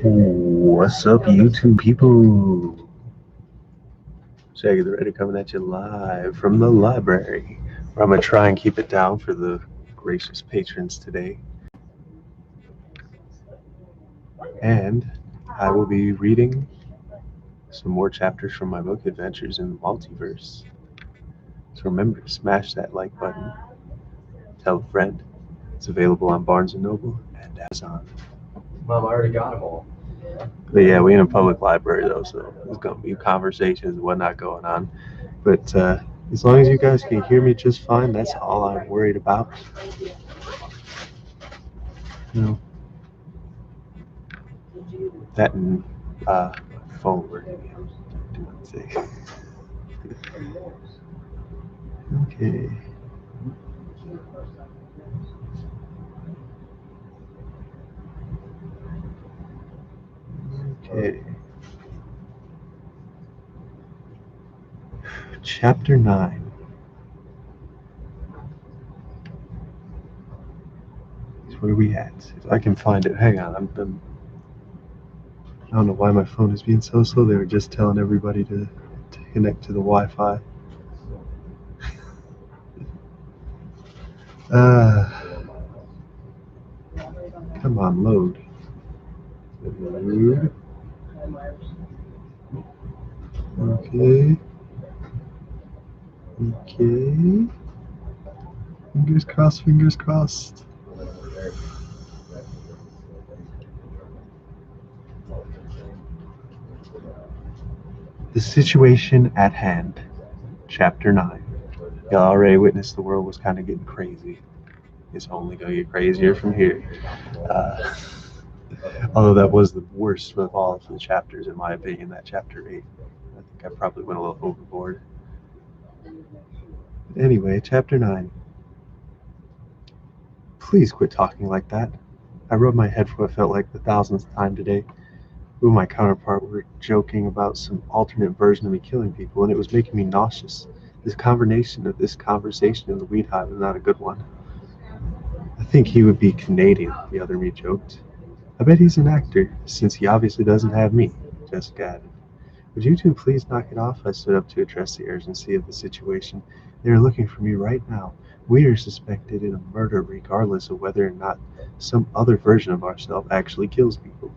What's up, YouTube people? Shaggy the Ready coming at you live from the library, where I'm going to try and keep it down for the gracious patrons today. And I will be reading some more chapters from my book, Adventures in the Multiverse. So remember to smash that like button, tell a friend. It's available on Barnes & Noble and Amazon. Mom, I already got them all. But yeah, we in a public library though, so there's gonna be conversations and whatnot going on. But as long as you guys can hear me just fine, that's all I'm worried about. You know, that and phone working. Do not say. Okay. Okay. Chapter 9. Where are we at? If I can find it. Hang on. I don't know why my phone is being so slow. They were just telling everybody to connect to the Wi-Fi. Come on, load. Load. Okay. Okay. Fingers crossed, fingers crossed. The situation at hand. Chapter 9. Y'all already witnessed the world was kind of getting crazy. It's only going to get crazier from here. Although that was the worst of all of the chapters, in my opinion, that chapter 8. I think I probably went a little overboard. Anyway, chapter 9. Please quit talking like that. I rubbed my head for what felt like the thousandth time today. You and my counterpart were joking about some alternate version of me killing people, and it was making me nauseous. This conversation in the weed hive is not a good one. I think he would be Canadian, the other me joked. I bet he's an actor, since he obviously doesn't have me, Jessica added. Would you two please knock it off? I stood up to address the urgency of the situation. They are looking for me right now. We are suspected in a murder regardless of whether or not some other version of ourselves actually kills people.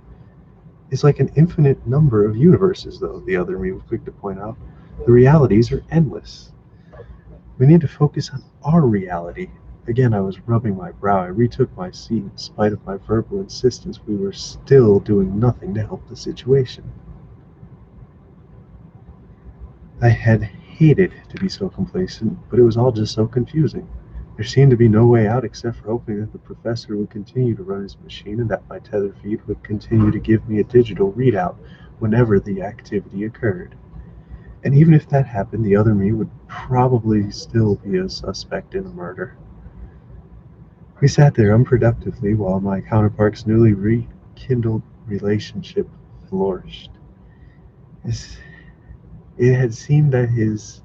It's like an infinite number of universes, though, the other me was quick to point out. The realities are endless. We need to focus on our reality. Again, I was rubbing my brow. I retook my seat. In spite of my verbal insistence, we were still doing nothing to help the situation. I had hated to be so complacent, but it was all just so confusing. There seemed to be no way out except for hoping that the professor would continue to run his machine and that my tether feed would continue to give me a digital readout whenever the activity occurred. And even if that happened, the other me would probably still be a suspect in a murder. We sat there unproductively while my counterpart's newly rekindled relationship flourished. It had seemed that his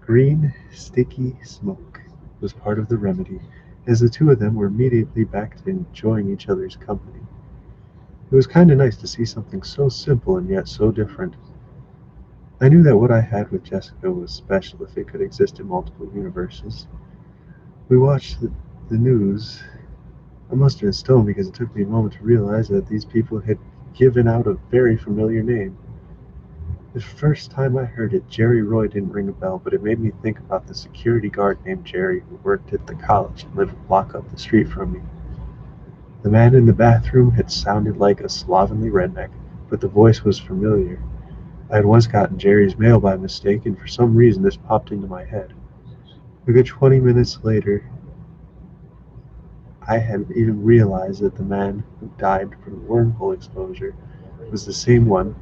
green, sticky smoke was part of the remedy, as the two of them were immediately back to enjoying each other's company. It was kind of nice to see something so simple and yet so different. I knew that what I had with Jessica was special if it could exist in multiple universes. We watched the news. I must have been stoned because it took me a moment to realize that these people had given out a very familiar name. The first time I heard it, Jerry Roy didn't ring a bell, but it made me think about the security guard named Jerry who worked at the college and lived a block up the street from me. The man in the bathroom had sounded like a slovenly redneck, but the voice was familiar. I had once gotten Jerry's mail by mistake, and for some reason this popped into my head. A good 20 minutes later, I had even realized that the man who died from wormhole exposure was the same one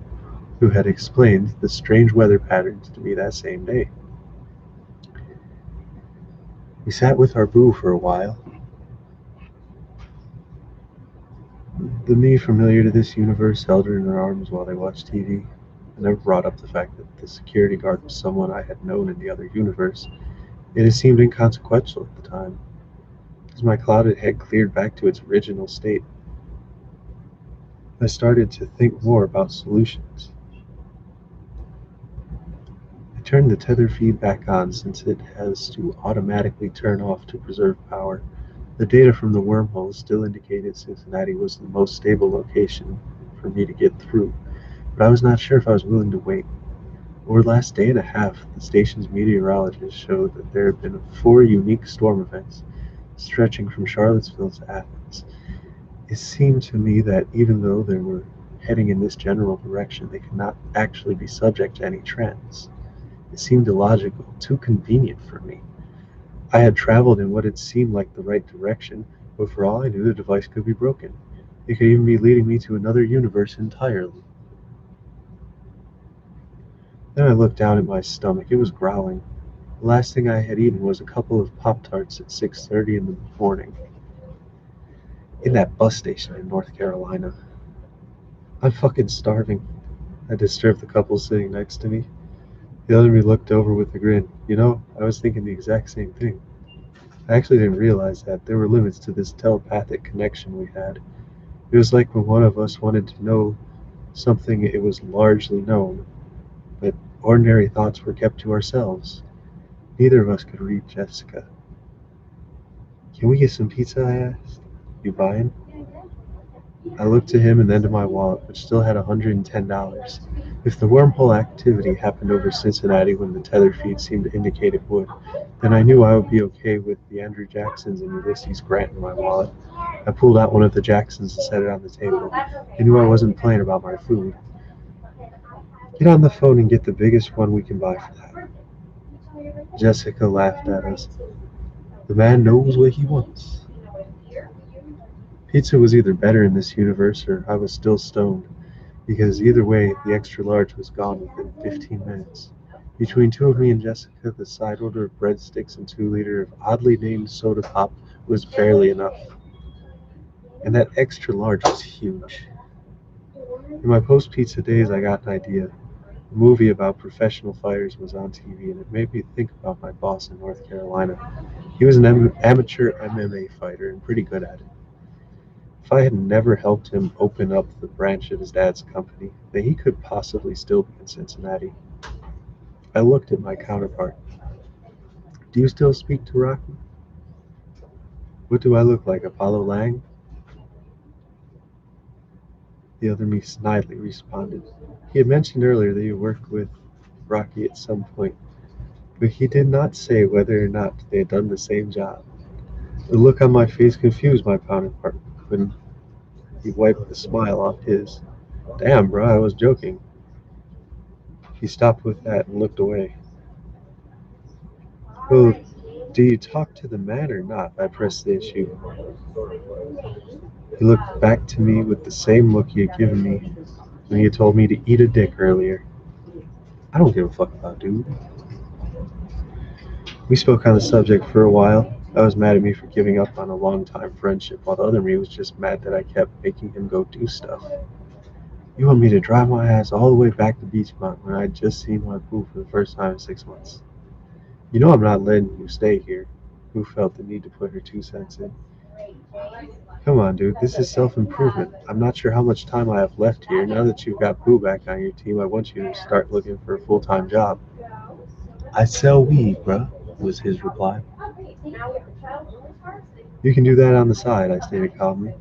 who had explained the strange weather patterns to me that same day. We sat with our boo for a while. The me familiar to this universe held her in her arms while they watched TV. I never brought up the fact that the security guard was someone I had known in the other universe. It had seemed inconsequential at the time, as my clouded head cleared back to its original state. I started to think more about solutions. I turned the tether feed back on since it has to automatically turn off to preserve power. The data from the wormhole still indicated Cincinnati was the most stable location for me to get through, but I was not sure if I was willing to wait. Over the last day and a half, the station's meteorologists showed that there had been 4 unique storm events stretching from Charlottesville to Athens. It seemed to me that even though they were heading in this general direction, they could not actually be subject to any trends. It seemed illogical, too convenient for me. I had traveled in what had seemed like the right direction, but for all I knew, the device could be broken. It could even be leading me to another universe entirely. Then I looked down at my stomach. It was growling. The last thing I had eaten was a couple of Pop-Tarts at 6:30 in the morning in that bus station in North Carolina. I'm fucking starving. I disturbed the couple sitting next to me. The other me looked over with a grin. You know, I was thinking the exact same thing. I actually didn't realize that there were limits to this telepathic connection we had. It was like when one of us wanted to know something, it was largely known, but ordinary thoughts were kept to ourselves. Neither of us could read Jessica. Can we get some pizza? I asked. You buying? I looked to him and then to my wallet, which still had $110. If the wormhole activity happened over Cincinnati when the tether feed seemed to indicate it would, then I knew I would be okay with the Andrew Jacksons and Ulysses Grant in my wallet. I pulled out one of the Jacksons and set it on the table. I knew I wasn't playing about my food. Get on the phone and get the biggest one we can buy for that. Jessica laughed at us. The man knows what he wants. Pizza was either better in this universe or I was still stoned, because either way, the extra large was gone within 15 minutes. Between two of me and Jessica, the side order of breadsticks and 2 liter of oddly named soda pop was barely enough. And that extra large was huge. In my post pizza days, I got an idea. A movie about professional fighters was on TV, and it made me think about my boss in North Carolina. He was an amateur MMA fighter and pretty good at it. If I had never helped him open up the branch of his dad's company, then he could possibly still be in Cincinnati. I looked at my counterpart. Do you still speak to Rocky? What do I look like, Apollo Lang? The other me snidely responded. He had mentioned earlier that he worked with Rocky at some point, but he did not say whether or not they had done the same job. The look on my face confused my counterpart when he wiped the smile off his. Damn, bro, I was joking. He stopped with that and looked away. Well, do you talk to the man or not? I pressed the issue. He looked back to me with the same look he had given me when he had told me to eat a dick earlier. I don't give a fuck about dude. We spoke on the subject for a while. I was mad at me for giving up on a long-time friendship, while the other me was just mad that I kept making him go do stuff. You want me to drive my ass all the way back to Beachmont when I'd just seen my boo for the first time in 6 months? You know I'm not letting you stay here. Who felt the need to put her 2 cents in? Come on, dude, this is self-improvement. I'm not sure how much time I have left here. Now that you've got Boo back on your team, I want you to start looking for a full-time job. I sell weed, bruh, was his reply. You can do that on the side, I stated calmly.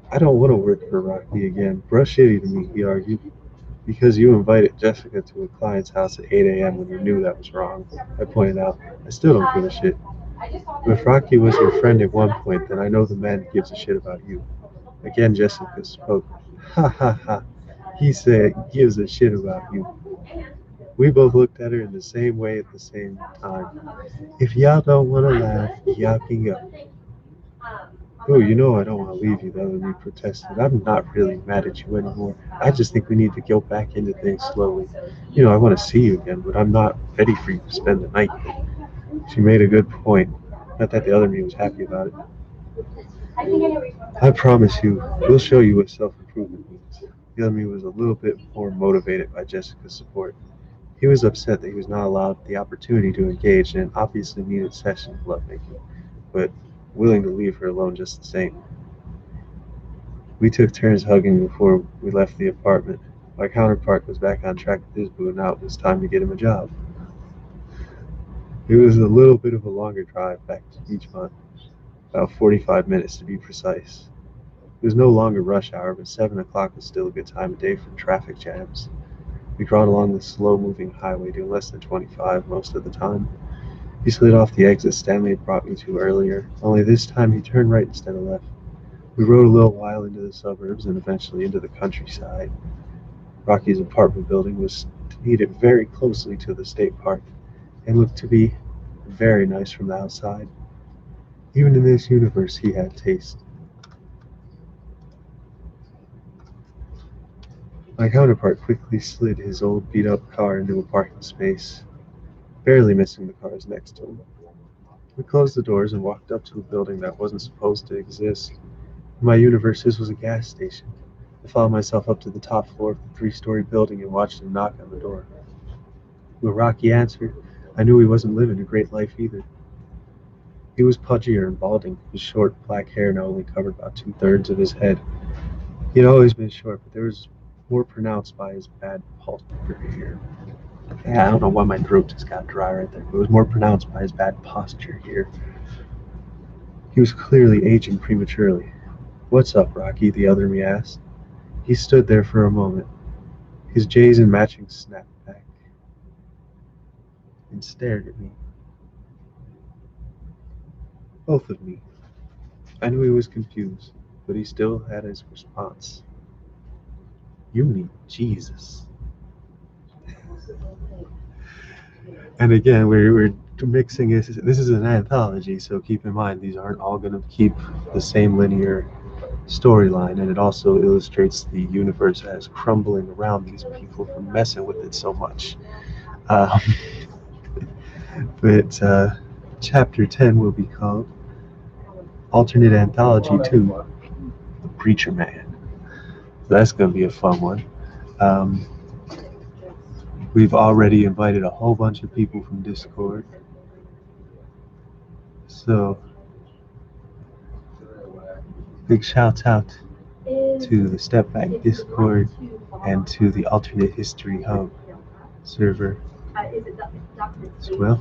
I don't want to work for Rocky again. Bruh shitty to me, he argued. Because you invited Jessica to a client's house at 8 a.m. when you knew that was wrong, I pointed out. I still don't give a shit. But if Rocky was your friend at one point, then I know the man gives a shit about you. Again, Jessica spoke. Ha ha ha. He said, gives a shit about you. We both looked at her in the same way at the same time. If y'all don't want to laugh, y'all can go. Oh, you know I don't want to leave you, the other me protested. I'm not really mad at you anymore. I just think we need to go back into things slowly. You know, I want to see you again, but I'm not ready for you to spend the night here. She made a good point. Not that the other me was happy about it. I promise you, we'll show you what self-improvement means. The other me was a little bit more motivated by Jessica's support. He was upset that he was not allowed the opportunity to engage in an obviously needed session of lovemaking, but willing to leave her alone just the same. We took turns hugging before we left the apartment. My counterpart was back on track with his boo, and now it was time to get him a job. It was a little bit of a longer drive back to each month, about 45 minutes to be precise. It was no longer rush hour, but 7 o'clock was still a good time of day for traffic jams. We crawled along the slow-moving highway doing less than 25 most of the time. He slid off the exit Stanley had brought me to earlier, only this time he turned right instead of left. We rode a little while into the suburbs and eventually into the countryside. Rocky's apartment building was neated very closely to the state park and looked to be very nice from the outside. Even in this universe, he had taste. My counterpart quickly slid his old beat-up car into a parking space, barely missing the cars next to him. We closed the doors and walked up to a building that wasn't supposed to exist. In my universe, this was a gas station. I followed myself up to the top floor of the three-story building and watched him knock on the door. When Rocky answered, I knew he wasn't living a great life either. He was pudgier and balding, his short black hair now only covered about two-thirds of his head. He had always been short, but there was more pronounced by his bad posture here. Yeah, I don't know why my throat just got dry right there, but it was more pronounced by his bad posture here. He was clearly aging prematurely. What's up, Rocky? The other me asked. He stood there for a moment, his J's in matching snapback, and stared at me. Both of me. I knew he was confused, but he still had his response. You need Jesus. And again, we're mixing this. This is an anthology, so keep in mind these aren't all going to keep the same linear storyline, and it also illustrates the universe as crumbling around these people for messing with it so much. Um, but chapter 10 will be called Alternate Anthology 2, The Preacher Man. So that's going to be a fun one. Um, we've already invited a whole bunch of people from Discord. So, big shout out to the Step Back Discord and to the Alternate History Hub server as well.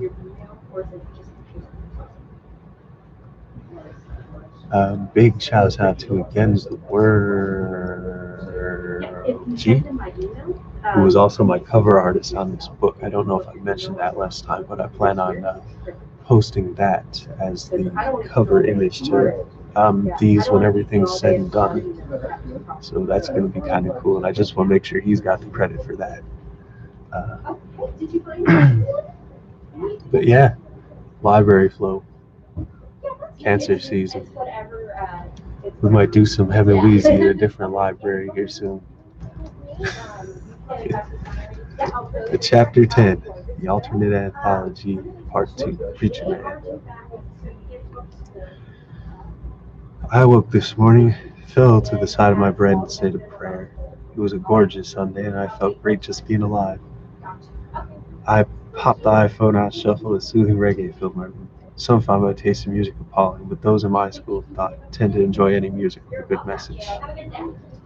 Big shout out to Again's the Word G, who was also my cover artist on this book. I don't know if I mentioned that last time, but I plan on posting that as the cover image to these when everything's said and done. So that's going to be kind of cool, and I just want to make sure he's got the credit for that. But yeah, library flow, cancer season. We might do some Heaven Weezy in a different library here soon. The chapter 10, the alternate anthology, part 2, Preacher Man. I woke this morning, fell to the side of my bed and said a prayer. It was a gorgeous Sunday and I felt great just being alive. I popped the iPhone out, shuffled, and soothing reggae filled my room. Some found my taste in music appalling, but those in my school of thought tend to enjoy any music with a good message.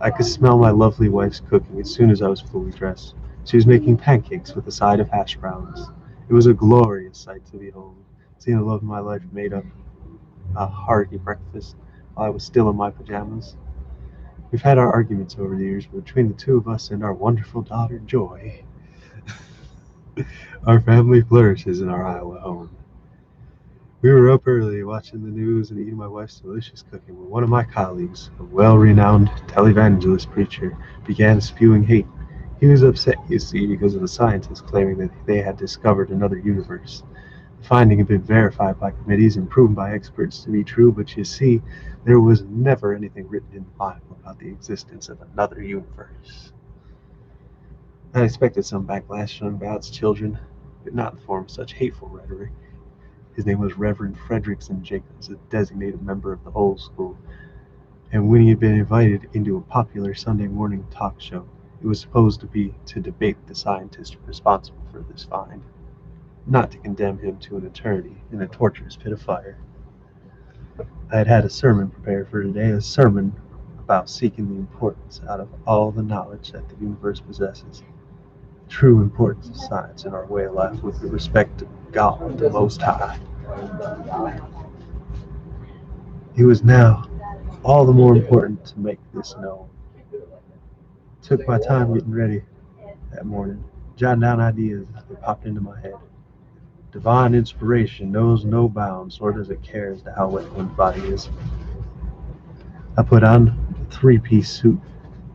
I could smell my lovely wife's cooking as soon as I was fully dressed. She was making pancakes with a side of hash browns. It was a glorious sight to behold, seeing the love of my life made up a hearty breakfast while I was still in my pajamas. We've had our arguments over the years, but between the two of us and our wonderful daughter, Joy, our family flourishes in our Iowa home. We were up early watching the news and eating my wife's delicious cooking when one of my colleagues, a well-renowned televangelist preacher, began spewing hate. He was upset, you see, because of the scientists claiming that they had discovered another universe. The finding had been verified by committees and proven by experts to be true, but you see, there was never anything written in the Bible about the existence of another universe. I expected some backlash from God's children, but not in the form of such hateful rhetoric. His name was Reverend Fredrickson Jacobs, a designated member of the old school, and when he had been invited into a popular Sunday morning talk show, it was supposed to be to debate the scientist responsible for this find, not to condemn him to an eternity in a torturous pit of fire. I had had a sermon prepared for today, a sermon about seeking the importance out of all the knowledge that the universe possesses. True importance of science in our way of life with respect to God, the Most High. It was now all the more important to make this known. Took my time getting ready that morning, jotting down ideas that popped into my head. Divine inspiration knows no bounds, nor does it care as to how wet one's body is. I put on a three-piece suit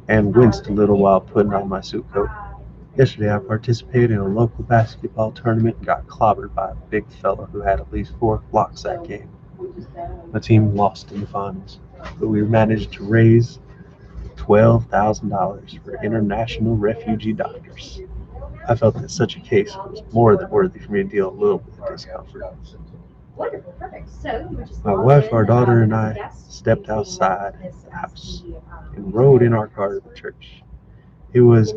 and winced a little while putting on my suit coat. Yesterday I participated in a local basketball tournament and got clobbered by a big fella who had at least 4 blocks that game. My team lost in the finals, but we managed to raise $12,000 for international refugee doctors. I felt that such a case was more than worthy for me to deal a little bit of discomfort. My wife, our daughter, and I stepped outside the house and rode in our car to the church. It was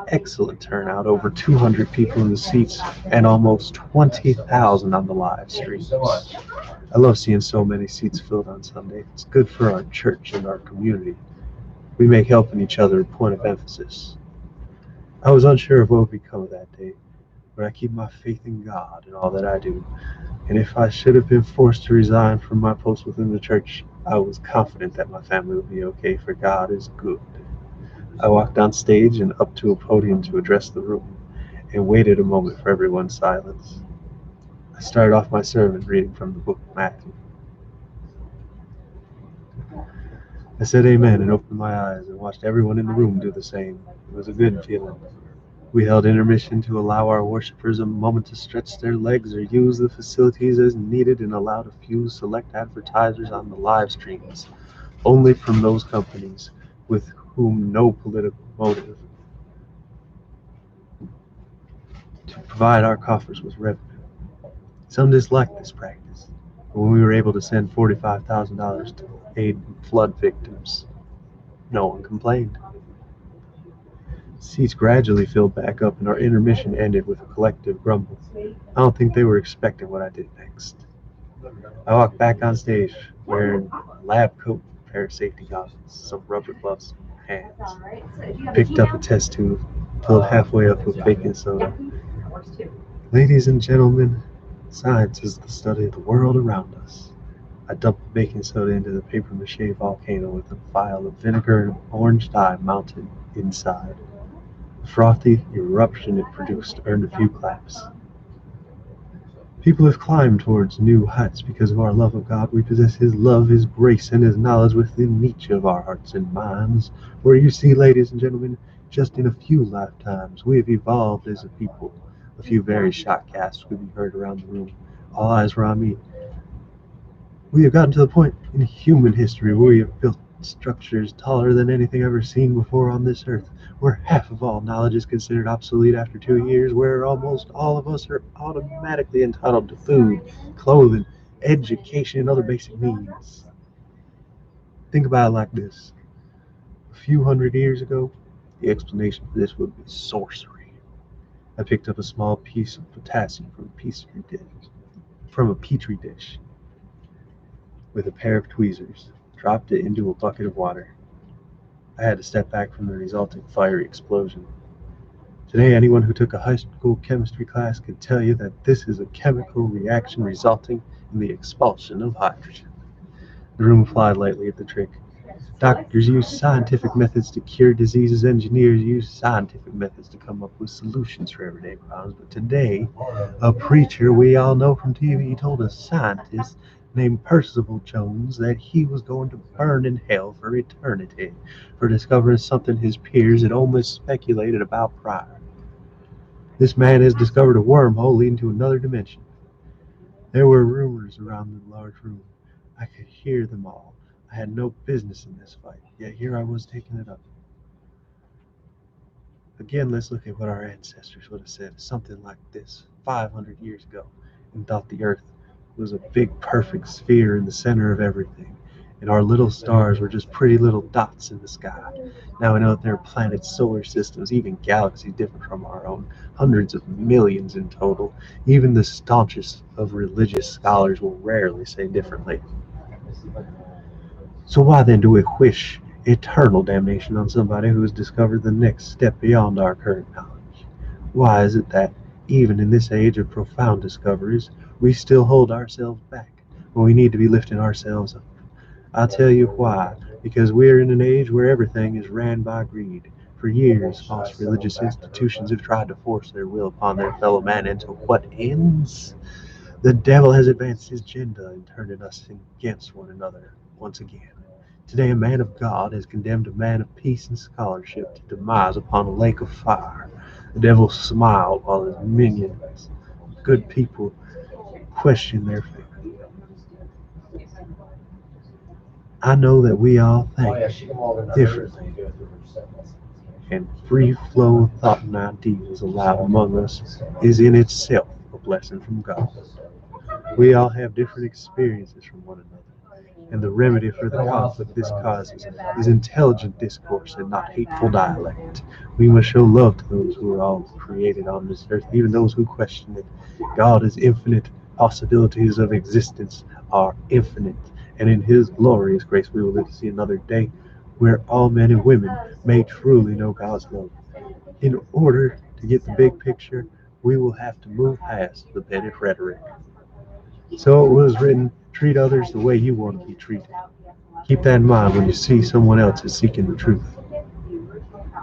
excellent turnout, over 200 people in the seats and almost 20,000 on the live stream. I love seeing so many seats filled on Sunday. It's good for our church and our community. We make helping each other a point of emphasis. I was unsure of what would become of that day, but I keep my faith in God in all that I do. And if I should have been forced to resign from my post within the church, I was confident that my family would be okay, for God is good. I walked on stage and up to a podium to address the room, and waited a moment for everyone's silence. I started off my sermon reading from the book of Matthew. I said amen and opened my eyes and watched everyone in the room do the same. It was a good feeling. We held intermission to allow our worshipers a moment to stretch their legs or use the facilities as needed, and allowed a few select advertisers on the live streams, only from those companies with whom no political motive, to provide our coffers with revenue. Some disliked this practice, but when we were able to send $45,000 to aid flood victims, no one complained. Seats gradually filled back up, and our intermission ended with a collective grumble. I don't think they were expecting what I did next. I walked back on stage wearing a lab coat, a pair of safety goggles, some rubber gloves and hands. Picked up a test tube, filled halfway up with baking soda. Ladies and gentlemen, science is the study of the world around us. I dumped the baking soda into the paper mache volcano with a vial of vinegar and orange dye mounted inside. The frothy eruption it produced earned a few claps. People have climbed towards new heights because of our love of God. We possess His love, His grace, and His knowledge within each of our hearts and minds. Where you see, ladies and gentlemen, just in a few lifetimes, we have evolved as a people. A few very shot gasps could be heard around the room. All eyes were on me. We have gotten to the point in human history where we have built structures taller than anything ever seen before on this earth, where half of all knowledge is considered obsolete after 2 years, where almost all of us are automatically entitled to food, clothing, education, and other basic needs. Think about it like this. A few hundred years ago, the explanation for this would be sorcery. I picked up a small piece of potassium from a petri dish with a pair of tweezers, dropped it into a bucket of water. I had to step back from the resulting fiery explosion. Today, anyone who took a high school chemistry class could tell you that this is a chemical reaction resulting in the expulsion of hydrogen. The room applied lightly at the trick. Doctors use scientific methods to cure diseases. Engineers use scientific methods to come up with solutions for everyday problems. But today, a preacher we all know from TV told a scientist named Percival Jones that he was going to burn in hell for eternity for discovering something his peers had almost speculated about prior. This man has discovered a wormhole leading to another dimension. There were rumors around the large room. I could hear them all. I had no business in this fight, yet here I was taking it up. Again, let's look at what our ancestors would have said, something like this, 500 years ago, and thought the Earth was a big perfect sphere in the center of everything, and our little stars were just pretty little dots in the sky. Now we know that there are planets, solar systems, even galaxies different from our own, hundreds of millions in total. Even the staunchest of religious scholars will rarely say differently. So why then do we wish eternal damnation on somebody who has discovered the next step beyond our current knowledge. Why is it that, even in this age of profound discoveries, we still hold ourselves back when we need to be lifting ourselves up? I'll tell you why. Because we're in an age where everything is ran by greed. For years, false religious institutions have tried to force their will upon their fellow man, and to what ends? The devil has advanced his agenda in turning us against one another once again. Today, a man of God has condemned a man of peace and scholarship to demise upon a lake of fire. The devil smiled while his minions, good people, questioned their faith. I know that we all Oh, yeah, think she can walk in the differently, and free flow of thought and ideas allowed among us is in itself a blessing from God. We all have different experiences from one another, and the remedy for the conflict this causes is intelligent discourse and not hateful dialect. We must show love to those who are all created on this earth, even those who question it. God is infinite, possibilities of existence are infinite, and in His glorious grace we will live to see another day where all men and women may truly know God's love. In order to get the big picture, we will have to move past the Bennett rhetoric. So it was written, treat others the way you want to be treated. Keep that in mind when you see someone else is seeking the truth.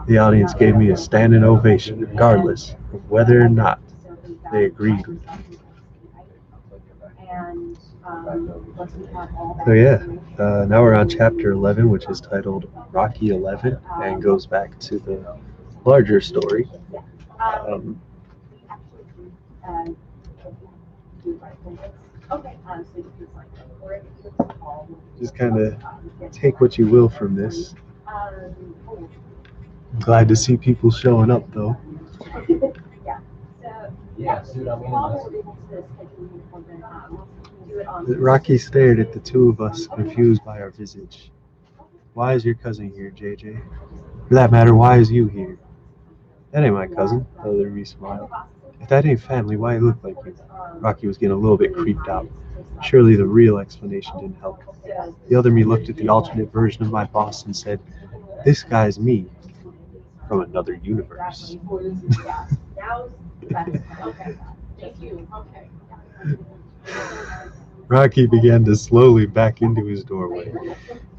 The audience gave me a standing ovation, regardless of whether or not they agreed with me. So yeah, now we're on chapter 11, which is titled Rocky 11, and goes back to the larger story. Um, just kind of take what you will from this. Glad to see people showing up, though. Yeah, dude, I mean, Rocky stared at the two of us, confused by our visage. Why is your cousin here, JJ? For that matter, why is you here? That ain't my cousin, the other me smiled. If that ain't family, why you look like you? Rocky was getting a little bit creeped out. Surely the real explanation didn't help. The other me looked at the alternate version of my boss and said, this guy's me from another universe. Rocky began to slowly back into his doorway.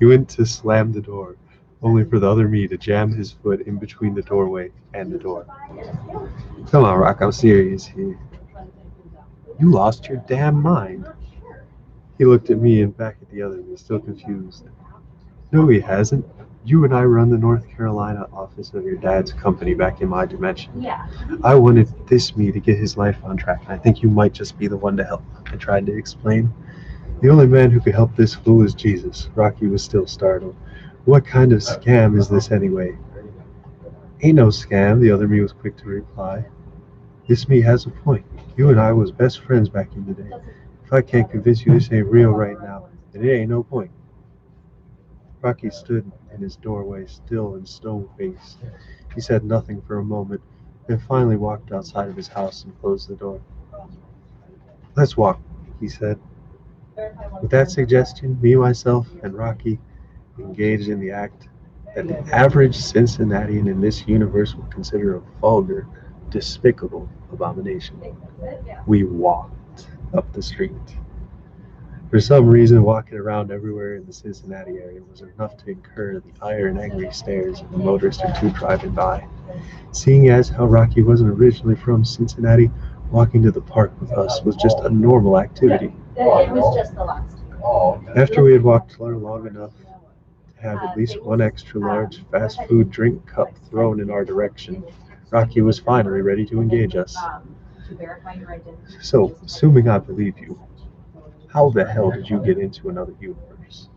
He went to slam the door, only for the other me to jam his foot in between the doorway and the door. Come on, Rock, I'm serious here. You lost your damn mind. He looked at me and back at the other me, still confused. No, he hasn't. You and I run the North Carolina office of your dad's company back in my dimension. I wanted this me to get his life on track, and I think you might just be the one to help. I tried to explain. The only man who could help this fool is Jesus. Rocky was still startled. What kind of scam is this anyway? Ain't no scam, the other me was quick to reply. This me has a point. You and I was best friends back in the day. If I can't convince you this ain't real right now, then it ain't no point. Rocky stood in his doorway, still and stone-faced. He said nothing for a moment, then finally walked outside of his house and closed the door. Let's walk, he said. With that suggestion, me, myself, and Rocky engaged in the act that the average Cincinnatian in this universe would consider a vulgar, despicable abomination. We walked up the street. For some reason, walking around everywhere in the Cincinnati area was enough to incur the ire and angry stares of the motorist or two driving by. Seeing as how Rocky wasn't originally from Cincinnati, walking to the park with us was just a normal activity. It was just the last. After we had walked long enough to have at least one extra large fast food drink cup thrown in our direction, Rocky was finally ready to engage us. So, assuming I believe you, how the hell did you get into another universe?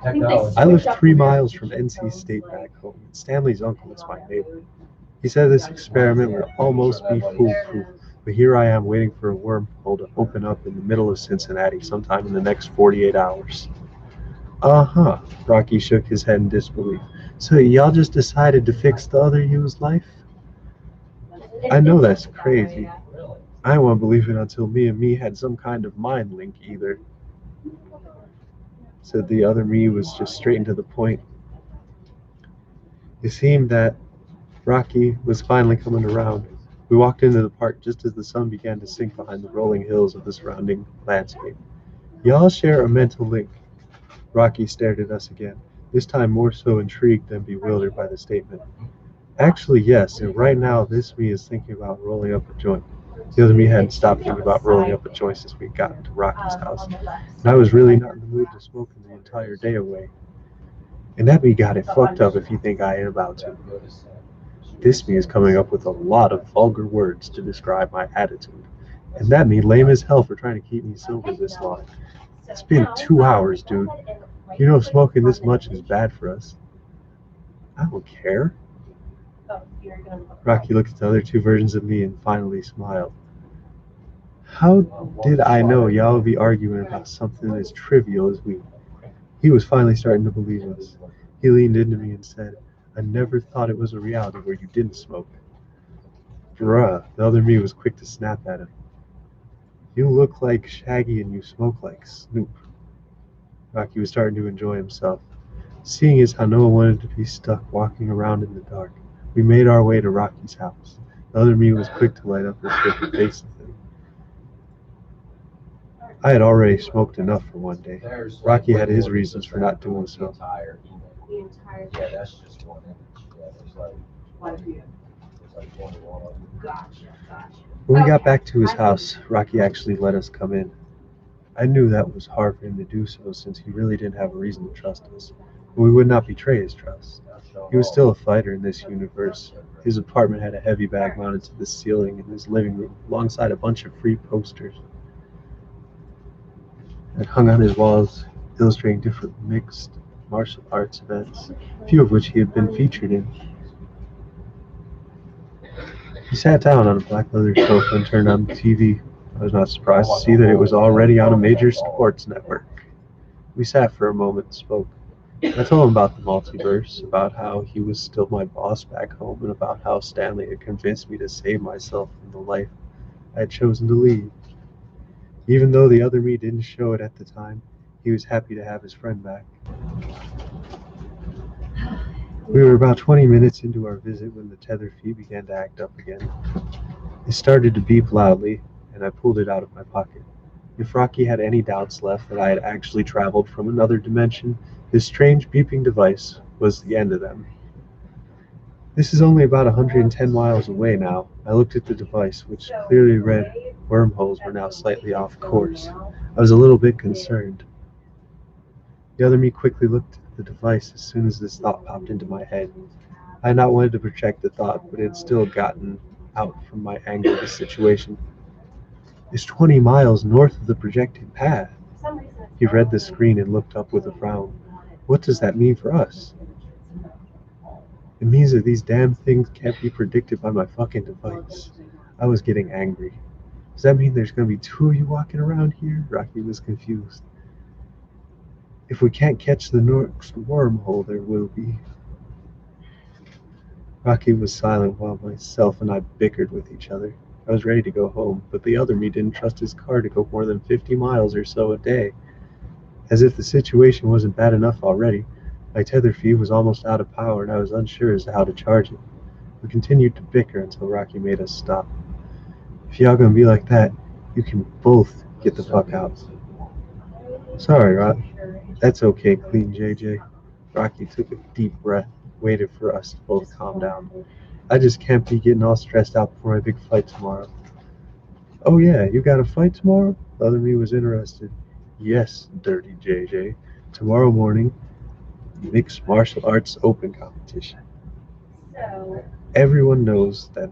I live 3 miles from NC State back home, and Stanley's uncle is my neighbor. He said this experiment would almost be foolproof, but here I am waiting for a wormhole to open up in the middle of Cincinnati sometime in the next 48 hours. Uh-huh, Rocky shook his head in disbelief. So y'all just decided to fix the other you's life? I know that's crazy. I won't believe it until me and me had some kind of mind link either. said the other me was just straight and to the point. It seemed that Rocky was finally coming around. We walked into the park just as the sun began to sink behind the rolling hills of the surrounding landscape. Y'all share a mental link. Rocky stared at us again, this time more so intrigued than bewildered by the statement. Actually, yes, and right now this me is thinking about rolling up a joint. The other me hadn't stopped thinking about rolling up a joint since we got to Rocky's house, and I was really not in the mood to smoke the entire day away. And that me got it fucked up if you think I ain't about to. This me is coming up with a lot of vulgar words to describe my attitude. And that me lame as hell for trying to keep me sober this long. It's been 2 hours, dude. You know smoking this much is bad for us. I don't care. Rocky looked at the other two versions of me and finally smiled. How did I know y'all would be arguing about something as trivial as weed? He was finally starting to believe us. He leaned into me and said, I never thought it was a reality where you didn't smoke. Bruh, the other me was quick to snap at him. You look like Shaggy and you smoke like Snoop. Rocky was starting to enjoy himself. Seeing as how no one wanted to be stuck walking around in the dark, we made our way to Rocky's house. The other me was quick to light up her straight face with him. I had already smoked enough for one day. Rocky had his reasons for not doing so. Yeah, that's just one image. Yeah, there's like 21 of them. When we got back to his house, Rocky actually let us come in. I knew that was hard for him to do so since he really didn't have a reason to trust us, but we would not betray his trust. He was still a fighter in this universe. His apartment had a heavy bag mounted to the ceiling in his living room alongside a bunch of free posters that hung on his walls illustrating different mixed martial arts events, a few of which he had been featured in. He sat down on a black leather sofa and turned on the TV. I was not surprised to see that it was already on a major sports network. We sat for a moment and spoke. I told him about the multiverse, about how he was still my boss back home, and about how Stanley had convinced me to save myself from the life I had chosen to lead. Even though the other me didn't show it at the time, he was happy to have his friend back. We were about 20 minutes into our visit when the tether fee began to act up again. It started to beep loudly, and I pulled it out of my pocket. If Rocky had any doubts left that I had actually traveled from another dimension, this strange beeping device was the end of them. This is only about 110 miles away now. I looked at the device, which clearly read wormholes were now slightly off course. I was a little bit concerned. The other me quickly looked at the device as soon as this thought popped into my head. I had not wanted to project the thought, but it had still gotten out from my anger at the situation. It's 20 miles north of the projected path. He read the screen and looked up with a frown. What does that mean for us? It means that these damn things can't be predicted by my fucking device. I was getting angry. Does that mean there's going to be two of you walking around here? Rocky was confused. If we can't catch the next wormhole, there will be. Rocky was silent while myself and I bickered with each other. I was ready to go home, but the other me didn't trust his car to go more than 50 miles or so a day. As if the situation wasn't bad enough already, my tether fee was almost out of power and I was unsure as to how to charge it. We continued to bicker until Rocky made us stop. If y'all gonna be like that, you can both get the fuck out. Sorry, Rock. That's okay, Clean JJ. Rocky took a deep breath, waited for us to both calm down. I just can't be getting all stressed out before my big fight tomorrow. Oh yeah, you got a fight tomorrow? The other me was interested. Yes, Dirty JJ. Tomorrow morning, mixed martial arts open competition. Everyone knows that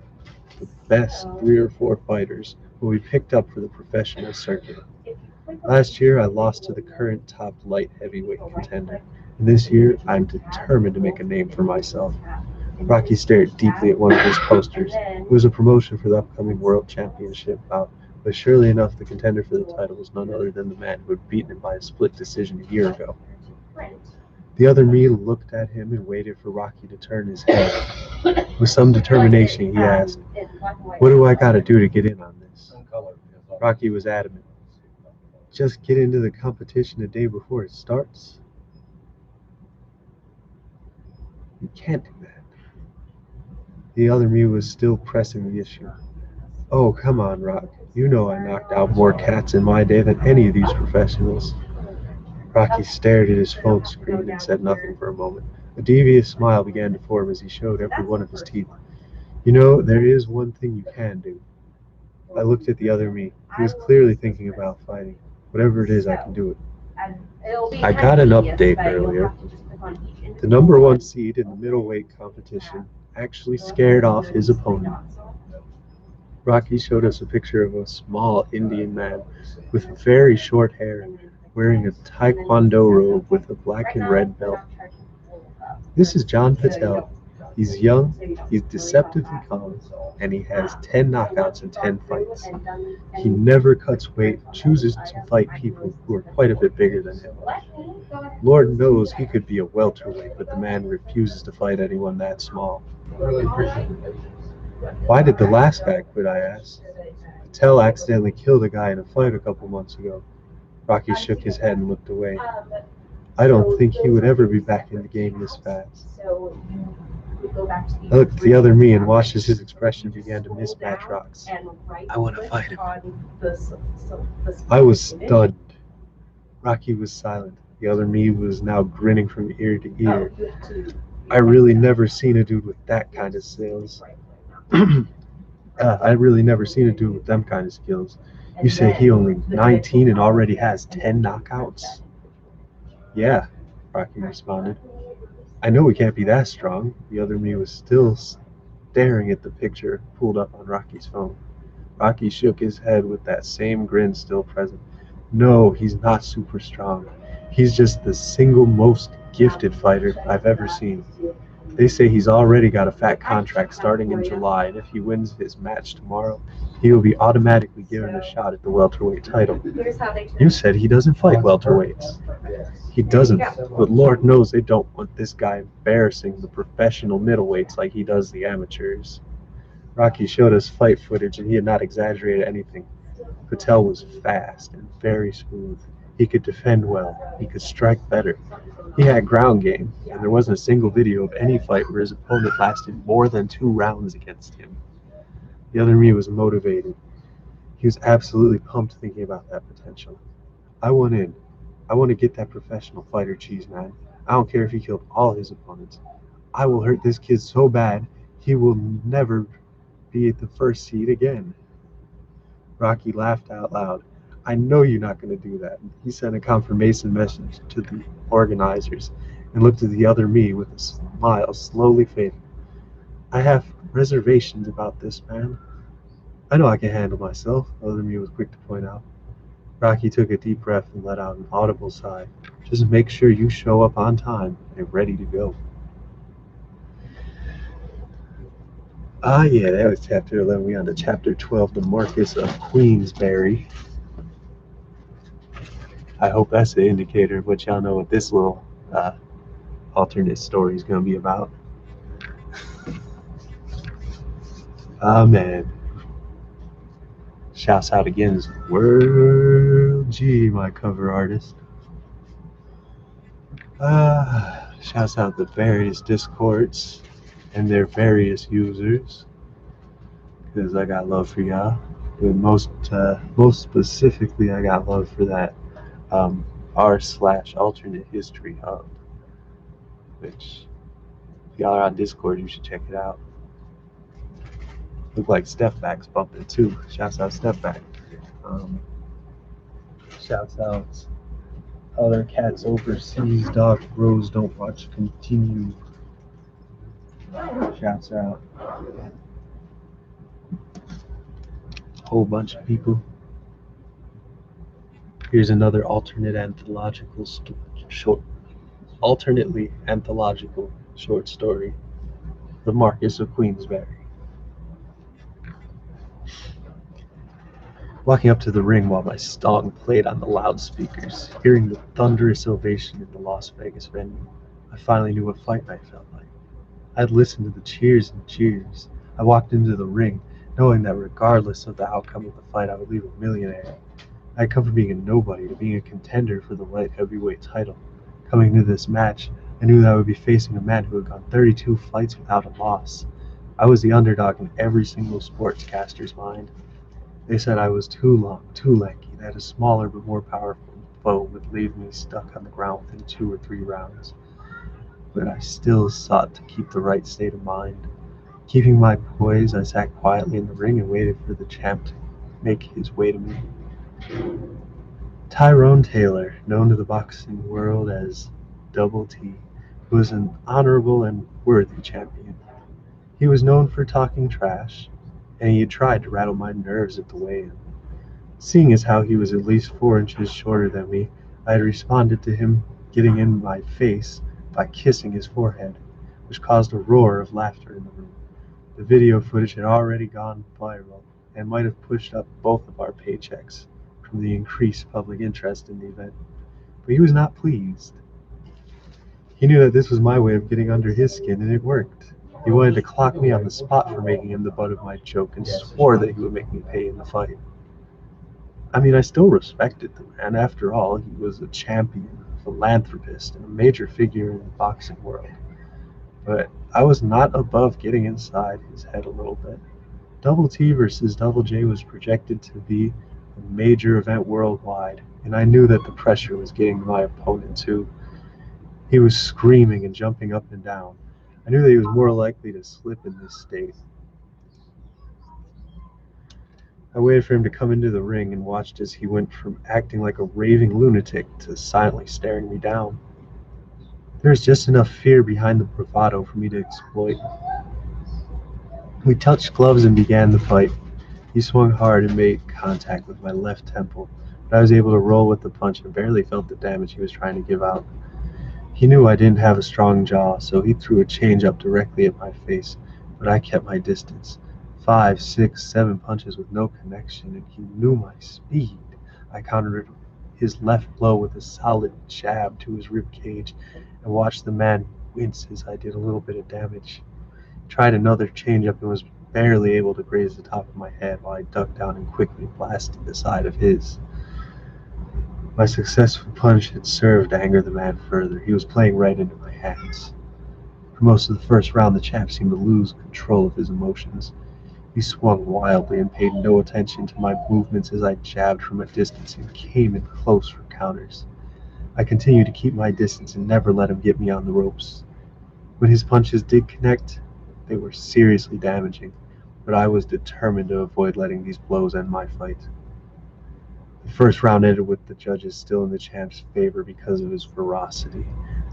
the best 3 or 4 fighters will be picked up for the professional circuit. Last year, I lost to the current top light heavyweight contender, and this year, I'm determined to make a name for myself. Rocky stared deeply at one of his posters. It was a promotion for the upcoming World Championship bout, but surely enough, the contender for the title was none other than the man who had beaten him by a split decision a year ago. The other me looked at him and waited for Rocky to turn his head. With some determination, he asked, "What do I gotta do to get in on this?" Rocky was adamant. just get into the competition a day before it starts? You can't do that. The other me was still pressing the issue. Oh, come on, Rock. You know I knocked out more cats in my day than any of these professionals. Rocky stared at his phone screen and said nothing for a moment. A devious smile began to form as he showed every one of his teeth. You know, there is one thing you can do. I looked at the other me. He was clearly thinking about fighting. Whatever it is, I can do it. I got an update earlier. The number one seed in the middleweight competition actually scared off his opponent. Rocky showed us a picture of a small Indian man with very short hair, wearing a taekwondo robe with a black and red belt. This is John Patel. He's young, he's deceptively calm, and he has 10 knockouts in 10 fights. He never cuts weight, chooses to fight people who are quite a bit bigger than him. Lord knows he could be a welterweight, but the man refuses to fight anyone that small. Why did the last guy quit, I asked. Patel accidentally killed a guy in a fight a couple months ago. Rocky shook his head and looked away. I don't think he would ever be back in the game this fast. I looked at the other me and watched as his expression began to mismatch Rock's. I want to fight him. I was stunned. Rocky was silent. The other me was now grinning from ear to ear. I really never seen a dude with that kind of skills. I really never seen a dude with them kind of skills. You say he only 19 and already has 10 knockouts? Yeah, Rocky responded. I know he can't be that strong. The other me was still staring at the picture pulled up on Rocky's phone. Rocky shook his head with that same grin still present. No, he's not super strong. He's just the single most gifted fighter I've ever seen. They say he's already got a fat contract starting in July, and if he wins his match tomorrow, he will be automatically given a shot at the welterweight title. You said he doesn't fight welterweights. He doesn't, but Lord knows they don't want this guy embarrassing the professional middleweights like he does the amateurs. Rocky showed us fight footage, and he had not exaggerated anything. Patel was fast and very smooth. He could defend well. He could strike better. He had ground game, and there wasn't a single video of any fight where his opponent lasted more than 2 rounds against him. The other me was motivated. He was absolutely pumped thinking about that potential. I want in. I want to get that professional fighter cheese, man. I don't care if he killed all his opponents. I will hurt this kid so bad, he will never be at the first seed again. Rocky laughed out loud. I know you're not going to do that. He sent a confirmation message to the organizers and looked at the other me with a smile slowly fading. I have reservations about this, man. I know I can handle myself, the other me was quick to point out. Rocky took a deep breath and let out an audible sigh. Just make sure you show up on time and ready to go. Yeah, that was chapter 11. We on to chapter 12, the Marquis of Queensberry. I hope that's the indicator of what y'all know what this little alternate story is going to be about. Man. Shouts out again to World G, my cover artist. Shouts out the various discords and their various users, because I got love for y'all. But most specifically, I got love for that r/alternate history hub, which if y'all are on Discord, you should check it out. Look like Stepback's bumping too. Shouts out Stepback. Shouts out other cats overseas. Dog Bros don't watch continue. Shouts out whole bunch of people. Here's another alternately anthological short story, The Marquis of Queensberry. Walking up to the ring while my song played on the loudspeakers, hearing the thunderous ovation in the Las Vegas venue, I finally knew what fight night felt like. I'd listened to the cheers and cheers. I walked into the ring, knowing that regardless of the outcome of the fight, I would leave a millionaire. I come from being a nobody to being a contender for the light heavyweight title. Coming into this match, I knew that I would be facing a man who had gone 32 fights without a loss. I was the underdog in every single sportscaster's mind. They said I was too long, too lanky, that a smaller but more powerful foe would leave me stuck on the ground within 2 or 3 rounds. But I still sought to keep the right state of mind. Keeping my poise, I sat quietly in the ring and waited for the champ to make his way to me. Tyrone Taylor, known to the boxing world as Double T, was an honorable and worthy champion. He was known for talking trash, and he had tried to rattle my nerves at the weigh-in. Seeing as how he was at least 4 inches shorter than me, I had responded to him getting in my face by kissing his forehead, which caused a roar of laughter in the room. The video footage had already gone viral and might have pushed up both of our paychecks from the increased public interest in the event. But he was not pleased. He knew that this was my way of getting under his skin, and it worked. He wanted to clock me on the spot for making him the butt of my joke and swore that he would make me pay in the fight. I mean, I still respected the man. After all, he was a champion, a philanthropist, and a major figure in the boxing world. But I was not above getting inside his head a little bit. Double T versus Double J was projected to be a major event worldwide, and I knew that the pressure was getting to my opponent too. He was screaming and jumping up and down. I knew that he was more likely to slip in this state. I waited for him to come into the ring and watched as he went from acting like a raving lunatic to silently staring me down. There was just enough fear behind the bravado for me to exploit. We touched gloves and began the fight. He swung hard and made contact with my left temple, but I was able to roll with the punch and barely felt the damage he was trying to give out. He knew I didn't have a strong jaw, so he threw a change-up directly at my face, but I kept my distance. 5, 6, 7 punches with no connection, and he knew my speed. I countered his left blow with a solid jab to his rib cage and watched the man wince as I did a little bit of damage. He tried another change-up and was barely able to graze the top of my head while I ducked down and quickly blasted the side of his. My successful punch had served to anger the man further. He was playing right into my hands. For most of the first round, the champ seemed to lose control of his emotions. He swung wildly and paid no attention to my movements as I jabbed from a distance and came in close for counters. I continued to keep my distance and never let him get me on the ropes. When his punches did connect, they were seriously damaging, but I was determined to avoid letting these blows end my fight. The first round ended with the judges still in the champ's favor because of his ferocity.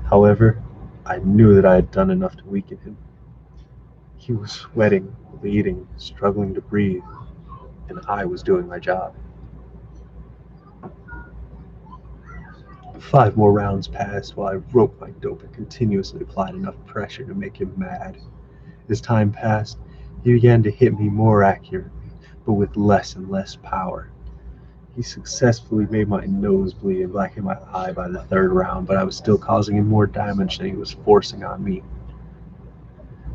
However, I knew that I had done enough to weaken him. He was sweating, bleeding, struggling to breathe, and I was doing my job. 5 more rounds passed while I roped my dope and continuously applied enough pressure to make him mad. As time passed, he began to hit me more accurately, but with less and less power. He successfully made my nose bleed and blackened my eye by the 3rd round, but I was still causing him more damage than he was forcing on me.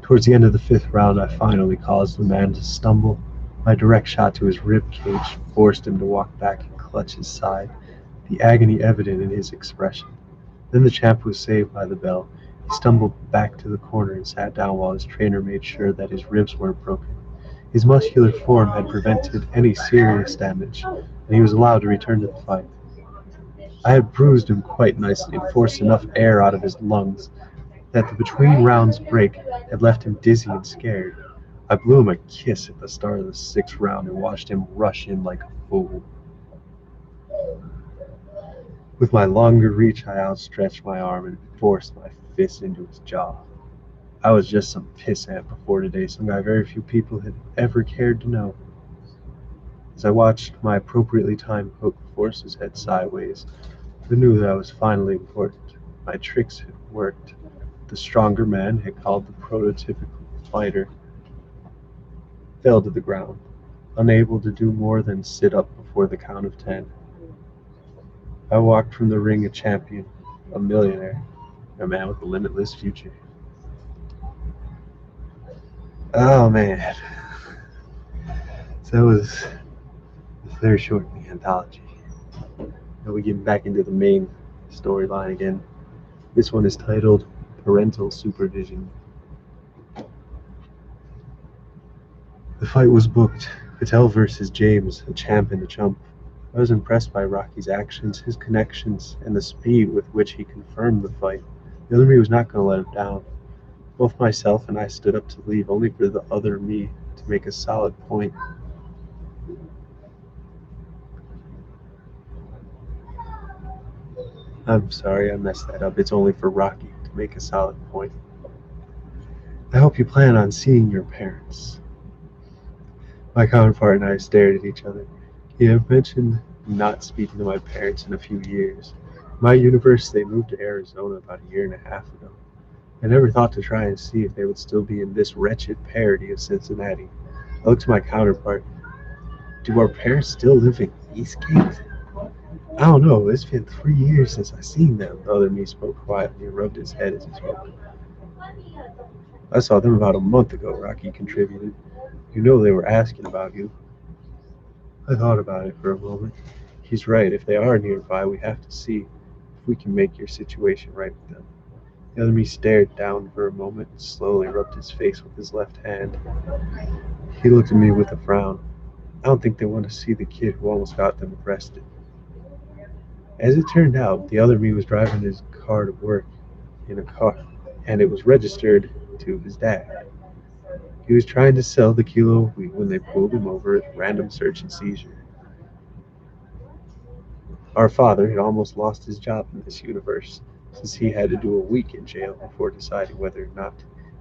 Towards the end of the 5th round, I finally caused the man to stumble. My direct shot to his rib cage forced him to walk back and clutch his side, the agony evident in his expression. Then the champ was saved by the bell. He stumbled back to the corner and sat down while his trainer made sure that his ribs weren't broken. His muscular form had prevented any serious damage, and he was allowed to return to the fight. I had bruised him quite nicely and forced enough air out of his lungs that the between rounds break had left him dizzy and scared. I blew him a kiss at the start of the 6th round and watched him rush in like a fool. With my longer reach, I outstretched my arm and forced my fist into his jaw. I was just some pissant before today, some guy very few people had ever cared to know. As I watched my appropriately timed hook force his head sideways, I knew that I was finally important. My tricks had worked. The stronger man had called the prototypical fighter fell to the ground, unable to do more than sit up before the count of 10. I walked from the ring a champion, a millionaire, a man with a limitless future. Oh man. So that was the 3rd short in the anthology. Now we get back into the main storyline again. This one is titled Parental Supervision. The fight was booked. Patel versus James, a champ and a chump. I was impressed by Rocky's actions, his connections, and the speed with which he confirmed the fight. The other me was not going to let him down. Both myself and I stood up to leave, only for the other me to make a solid point. I'm sorry, I messed that up. It's only for Rocky to make a solid point. I hope you plan on seeing your parents. My counterpart and I stared at each other. He had mentioned not speaking to my parents in a few years. In my universe, they moved to Arizona about a year and a half ago. I never thought to try and see if they would still be in this wretched parody of Cincinnati. I looked to my counterpart. Do our parents still live in Eastgate? I don't know. It's been 3 years since I seen them. The other me spoke quietly and rubbed his head as he spoke. I saw them about a month ago, Rocky contributed. You know they were asking about you. I thought about it for a moment. He's right. If they are nearby, we have to see if we can make your situation right with them. The other me stared down for a moment and slowly rubbed his face with his left hand. He looked at me with a frown. I don't think they want to see the kid who almost got them arrested. As it turned out, the other me was driving his car to work in a car, and it was registered to his dad. He was trying to sell the kilo of weed when they pulled him over at random search and seizure. Our father had almost lost his job in this universe, since he had to do a week in jail before deciding whether or not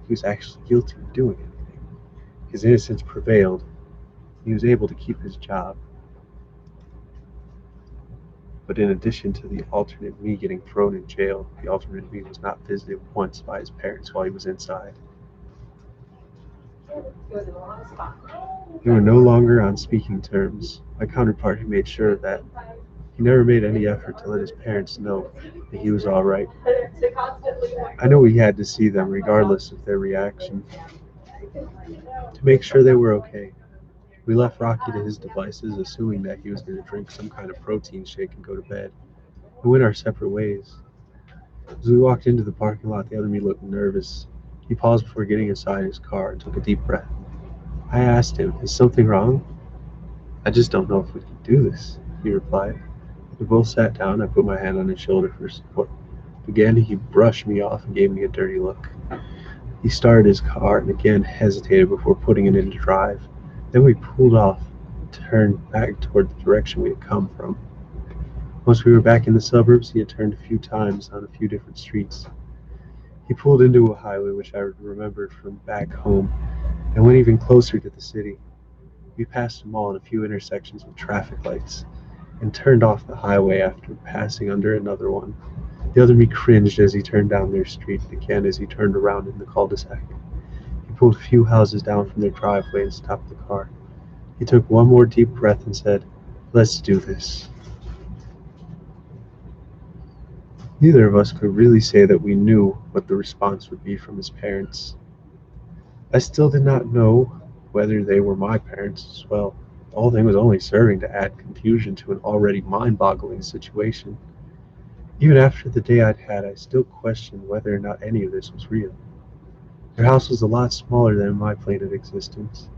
he was actually guilty of doing anything. His innocence prevailed. He was able to keep his job. But in addition to the alternate me getting thrown in jail, the alternate me was not visited once by his parents while he was inside. They were no longer on speaking terms. My counterpart had made sure of that. He never made any effort to let his parents know that he was all right. I know we had to see them regardless of their reaction, to make sure they were okay. We left Rocky to his devices, assuming that he was going to drink some kind of protein shake and go to bed. We went our separate ways. As we walked into the parking lot, the other me looked nervous. He paused before getting inside his car and took a deep breath. I asked him, "Is something wrong?" "I just don't know if we can do this," he replied. We both sat down. I put my hand on his shoulder for support. Again, he brushed me off and gave me a dirty look. He started his car and again hesitated before putting it into drive. Then we pulled off and turned back toward the direction we had come from. Once we were back in the suburbs, he had turned a few times on a few different streets. He pulled into a highway which I remembered from back home and went even closer to the city. We passed a mall and a few intersections with traffic lights and turned off the highway after passing under another one. The other me cringed as he turned down their street and again as he turned around in the cul-de-sac. He pulled a few houses down from their driveway and stopped the car. He took one more deep breath and said, "Let's do this." Neither of us could really say that we knew what the response would be from his parents. I still did not know whether they were my parents as well. The whole thing was only serving to add confusion to an already mind-boggling situation. Even after the day I'd had, I still questioned whether or not any of this was real. Their house was a lot smaller than my plane of existence.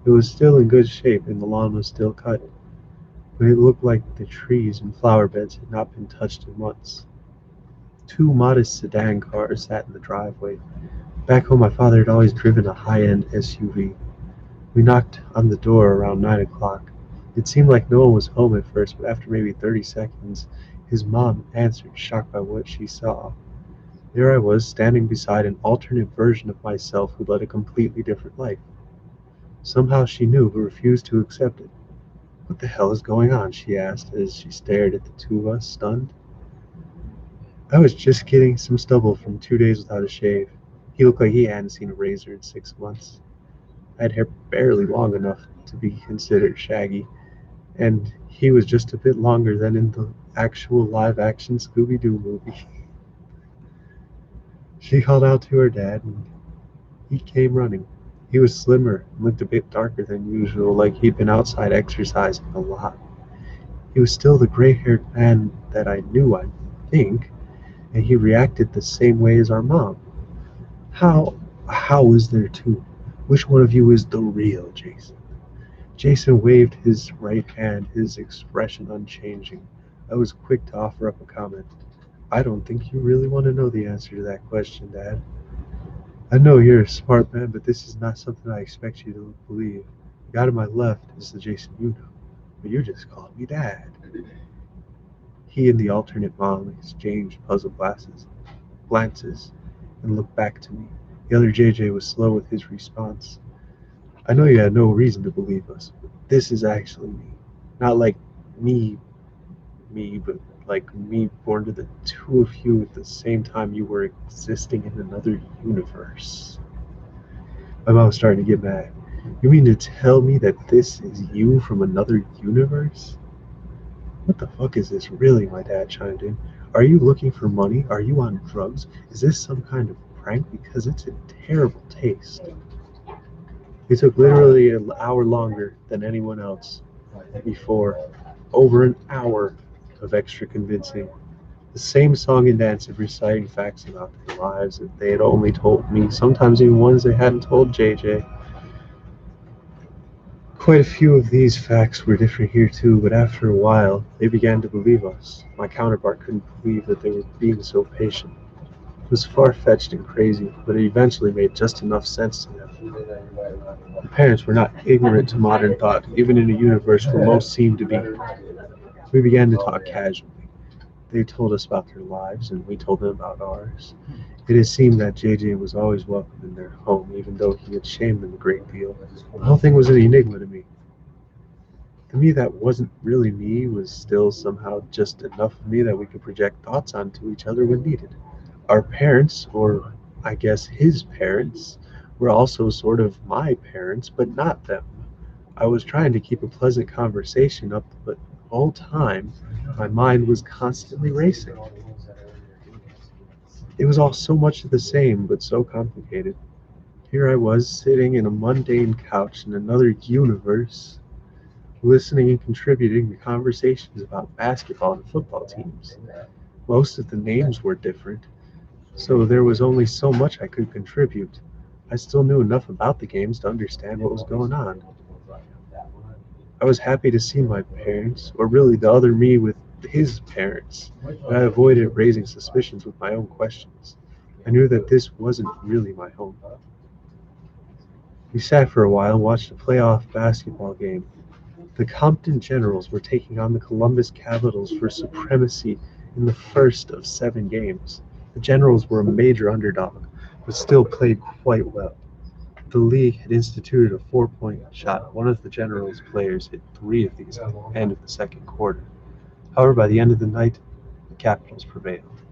It was still in good shape and the lawn was still cut, but it looked like the trees and flower beds had not been touched in months. Two modest sedan cars sat in the driveway. Back home, my father had always driven a high-end SUV. We knocked on the door around 9 o'clock. It seemed like no one was home at first, but after maybe 30 seconds, his mom answered, shocked by what she saw. There I was, standing beside an alternate version of myself who led a completely different life. Somehow she knew, but refused to accept it. "What the hell is going on?" she asked as she stared at the two of us, stunned. I was just getting some stubble from 2 days without a shave. He looked like he hadn't seen a razor in 6 months. I had hair barely long enough to be considered shaggy, and he was just a bit longer than in the actual live-action Scooby-Doo movie. She called out to her dad, and he came running. He was slimmer and looked a bit darker than usual, like he'd been outside exercising a lot. He was still the gray-haired man that I knew, I think, and he reacted the same way as our mom. How how is there two? Which one of you is the real Jason? Jason waved his right hand, his expression unchanging. I was quick to offer up a comment. I don't think you really want to know the answer to that question, Dad. I know you're a smart man, but this is not something I expect you to believe. The guy to my left is the Jason you know, but you're just calling me Dad. He and the alternate mom exchanged puzzled glances, and looked back to me. The other JJ was slow with his response. I know you had no reason to believe us, but this is actually me. Not like me, but like me born to the two of you at the same time you were existing in another universe. My mom was starting to get mad. You mean to tell me that this is you from another universe? What the fuck is this really? My dad chimed in. Are you looking for money? Are you on drugs? Is this some kind of prank? Because it's a terrible taste. It took literally an hour longer than anyone else before. Over an hour of extra convincing. The same song and dance of reciting facts about their lives that they had only told me, sometimes even ones they hadn't told JJ. Quite a few of these facts were different here too, but after a while, they began to believe us. My counterpart couldn't believe that they were being so patient. It was far-fetched and crazy, but it eventually made just enough sense to them. The parents were not ignorant to modern thought, even in a universe where most seemed to be. We began to talk casually. They told us about their lives, and we told them about ours. It had seemed that JJ was always welcome in their home, even though he had shamed them a great deal. The whole thing was an enigma to me. The me that wasn't really me was still somehow just enough of me that we could project thoughts onto each other when needed. Our parents, or I guess his parents, were also sort of my parents, but not them. I was trying to keep a pleasant conversation up, but the whole time my mind was constantly racing. It was all so much the same, but so complicated. Here I was, sitting in a mundane couch in another universe, listening and contributing to conversations about basketball and football teams. Most of the names were different, so there was only so much I could contribute. I still knew enough about the games to understand what was going on. I was happy to see my parents, or really the other me with his parents, but I avoided raising suspicions with my own questions. I knew that this wasn't really my home. We sat for a while and watched a playoff basketball game. The Compton Generals were taking on the Columbus Capitals for supremacy in the first of 7 games. The Generals were a major underdog, but still played quite well. The league had instituted a 4-point shot. One of the Generals' players hit 3 of these at the end of the second quarter. However, by the end of the night, the Capitals prevailed.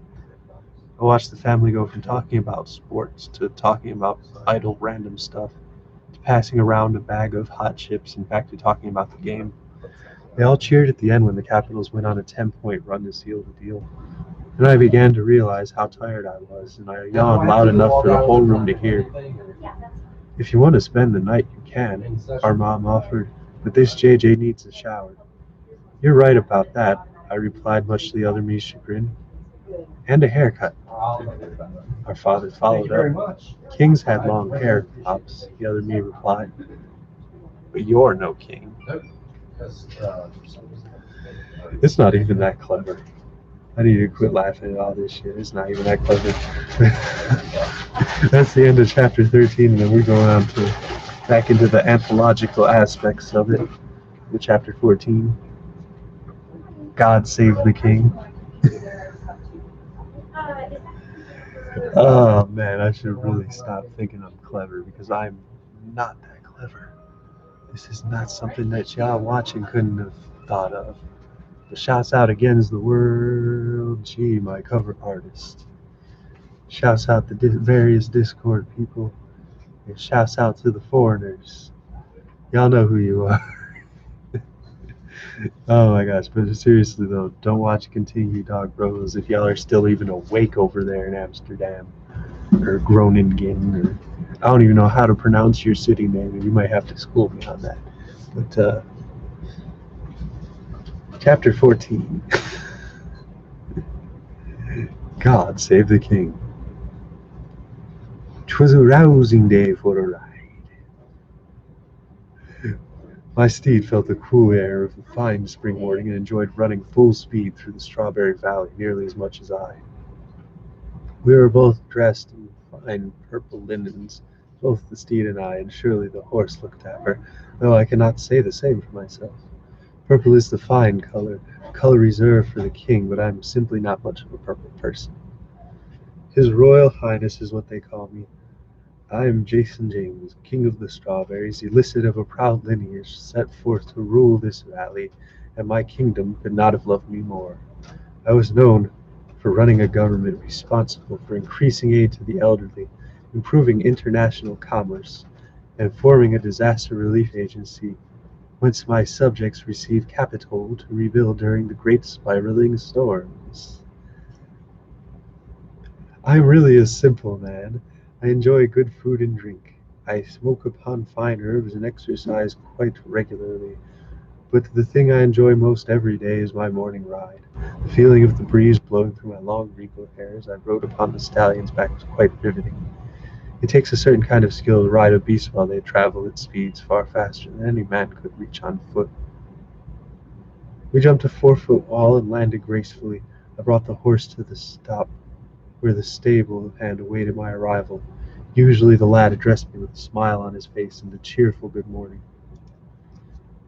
I watched the family go from talking about sports to talking about idle random stuff, to passing around a bag of hot chips and back to talking about the game. They all cheered at the end when the Capitals went on a 10-point run to seal the deal. Then I began to realize how tired I was, and I yawned loud enough for the whole room to hear. If you want to spend the night, you can, our mom offered, but this JJ needs a shower. You're right about that, I replied, much to the other me's chagrin. And a haircut. Our father followed up. Kings had long hair, Pops, the other me replied. But you're no king. It's not even that clever. I need to quit laughing at all this shit. It's not even that clever. That's the end of chapter 13, and then we're going on to back into the anthological aspects of it. With chapter 14, God Save the King. Oh man, I should really stop thinking I'm clever because I'm not that clever. This is not something that y'all watching couldn't have thought of. The shouts out again is the world. Gee, my cover artist. Shouts out the various Discord people. And shouts out to the foreigners. Y'all know who you are. Oh my gosh, but seriously though, don't watch Continue Dog Bros if y'all are still even awake over there in Amsterdam. Or Groningen, or I don't even know how to pronounce your city name, and you might have to school me on that. But Chapter 14. God save the king. 'Twas a rousing day for a ride. My steed felt the cool air of a fine spring morning and enjoyed running full speed through the strawberry valley nearly as much as I. We were both dressed in fine purple linens, both the steed and I, and surely the horse looked dapper, though I cannot say the same for myself. Purple is the fine color reserved for the king, but I'm simply not much of a purple person. His Royal Highness is what they call me. I am Jason James, King of the Strawberries, illicit of a proud lineage, set forth to rule this valley, and my kingdom could not have loved me more. I was known for running a government responsible for increasing aid to the elderly, improving international commerce, and forming a disaster relief agency, whence my subjects receive capital to rebuild during the great spiraling storms. I'm really a simple man. I enjoy good food and drink. I smoke upon fine herbs and exercise quite regularly. But the thing I enjoy most every day is my morning ride. The feeling of the breeze blowing through my long regal hair as I rode upon the stallion's back was quite riveting. It takes a certain kind of skill to ride a beast while they travel at speeds far faster than any man could reach on foot. We jumped a 4-foot wall and landed gracefully. I brought the horse to the stop where the stable hand awaited my arrival. Usually the lad addressed me with a smile on his face and a cheerful good morning.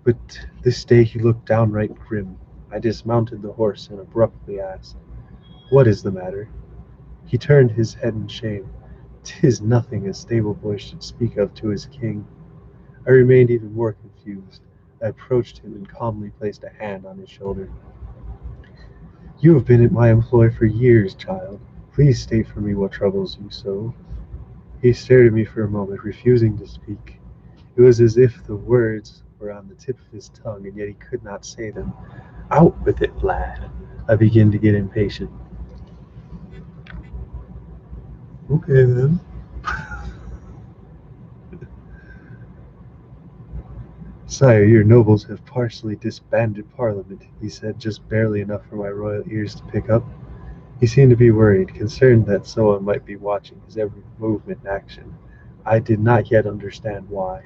But this day he looked downright grim. I dismounted the horse and abruptly asked, "What is the matter?" He turned his head in shame. "'Tis nothing a stable boy should speak of to his king." I remained even more confused. I approached him and calmly placed a hand on his shoulder. "You have been at my employ for years, child. Please state for me what troubles you so." He stared at me for a moment, refusing to speak. It was as if the words were on the tip of his tongue, and yet he could not say them. "Out with it, lad." I began to get impatient. "Okay, then." "Sire, your nobles have partially disbanded Parliament," he said, just barely enough for my royal ears to pick up. He seemed to be worried, concerned that someone might be watching his every movement and action. I did not yet understand why.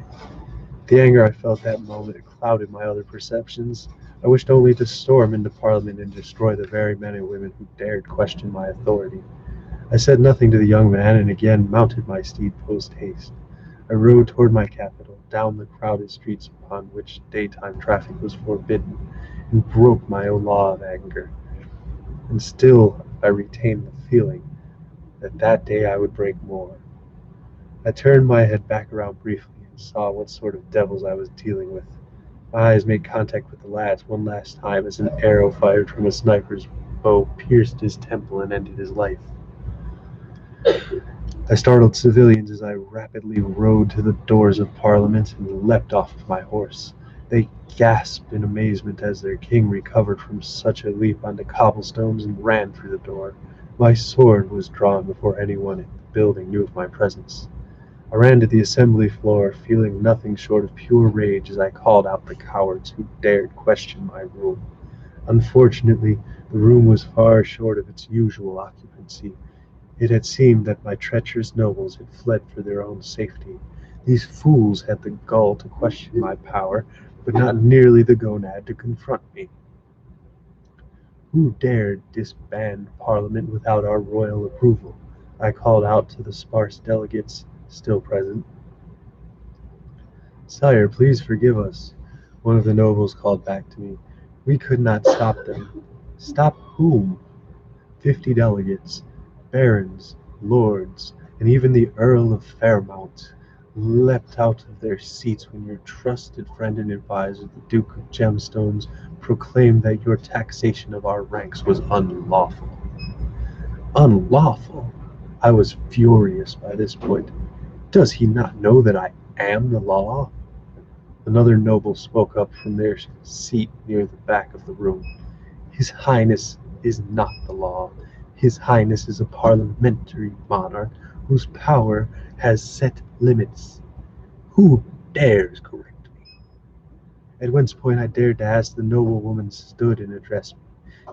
The anger I felt that moment clouded my other perceptions. I wished only to storm into Parliament and destroy the very men and women who dared question my authority. I said nothing to the young man, and again mounted my steed post-haste. I rode toward my capital, down the crowded streets upon which daytime traffic was forbidden, and broke my own law of anger. And still I retained the feeling that that day I would break more. I turned my head back around briefly and saw what sort of devils I was dealing with. My eyes made contact with the lad's one last time as an arrow fired from a sniper's bow pierced his temple and ended his life. I startled civilians as I rapidly rode to the doors of Parliament and leapt off my horse. They gasped in amazement as their king recovered from such a leap onto cobblestones and ran through the door. My sword was drawn before anyone in the building knew of my presence. I ran to the assembly floor, feeling nothing short of pure rage as I called out the cowards who dared question my rule. Unfortunately, the room was far short of its usual occupancy. It had seemed that my treacherous nobles had fled for their own safety. These fools had the gall to question my power, but not nearly the gonad to confront me. Who dared disband Parliament without our royal approval? I called out to the sparse delegates still present. "Sire, please forgive us," one of the nobles called back to me. "We could not stop them." "Stop whom?" 50 delegates, barons, lords, and even the Earl of Fairmount, leapt out of their seats when your trusted friend and adviser, the Duke of Gemstones, proclaimed that your taxation of our ranks was unlawful. Unlawful! I was furious by this point. Does he not know that I am the law? Another noble spoke up from their seat near the back of the room. "His Highness is not the law. His Highness is a parliamentary monarch whose power has set limits. Who dares correct me?" At whence point I dared to ask the noble woman stood and addressed me.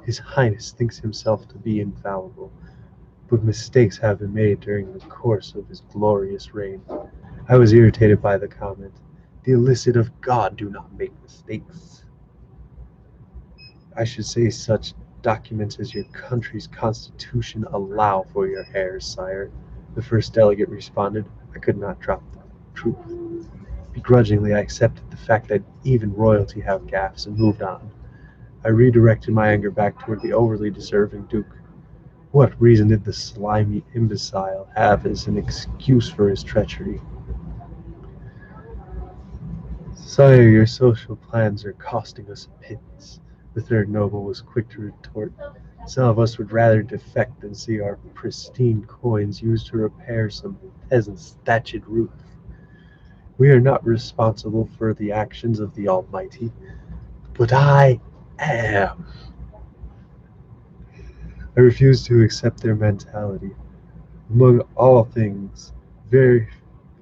His Highness thinks himself to be infallible, but mistakes have been made during the course of his glorious reign. I was irritated by the comment. The illicit of God do not make mistakes. I should say such documents as your country's constitution allow for your heirs, sire. The first delegate responded. I could not drop the truth. Begrudgingly, I accepted the fact that even royalty have gaffes and moved on. I redirected my anger back toward the overly deserving Duke. What reason did the slimy imbecile have as an excuse for his treachery? Sire, your social plans are costing us a pittance. The third noble was quick to retort. Some of us would rather defect than see our pristine coins used to repair some peasant's thatched roof. We are not responsible for the actions of the Almighty, but I am. I refuse to accept their mentality. Among all things, very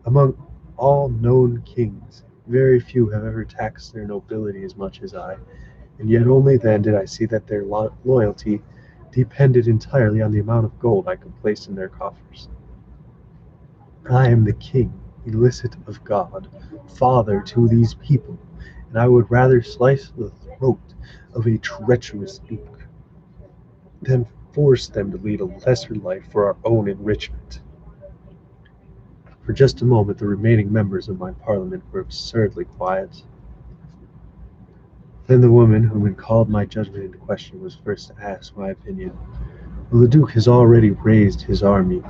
among all known kings, very few have ever taxed their nobility as much as I, and yet only then did I see that their loyalty depended entirely on the amount of gold I could place in their coffers. I am the king, illicit of God, father to these people, and I would rather slice the throat of a treacherous duke than force them to lead a lesser life for our own enrichment. For just a moment the remaining members of my parliament were absurdly quiet. Then the woman whom had called my judgment into question was first to ask my opinion. Well, the Duke has already raised his army,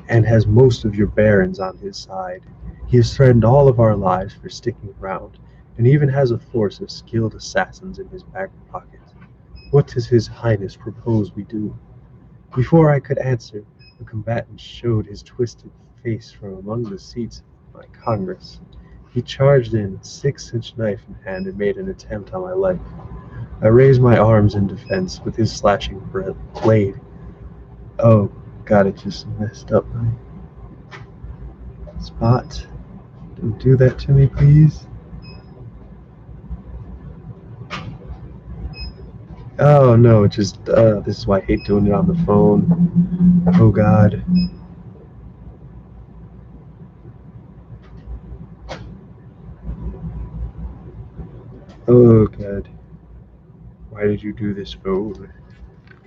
and has most of your barons on his side. He has threatened all of our lives for sticking around, and even has a force of skilled assassins in his back pocket. What does his Highness propose we do? Before I could answer, a combatant showed his twisted face from among the seats of my Congress. He charged in, 6-inch knife in hand, and made an attempt on my life. I raised my arms in defense with his slashing blade. Oh, God, it just messed up my spot. Don't do that to me, please. Oh, no, it just, this is why I hate doing it on the phone. Oh, God. Oh, God. Why did you do this, phone?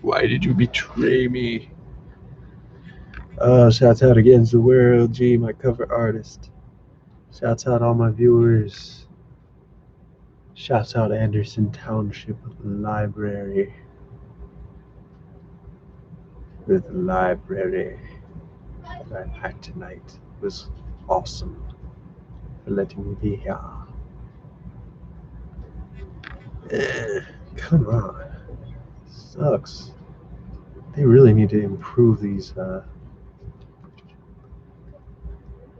Why did you betray me? Shouts out against the world, G, my cover artist. Shouts out all my viewers. Shouts out Anderson Township Library. The library that I had tonight was awesome for letting me be here. Come on. Sucks. They really need to improve these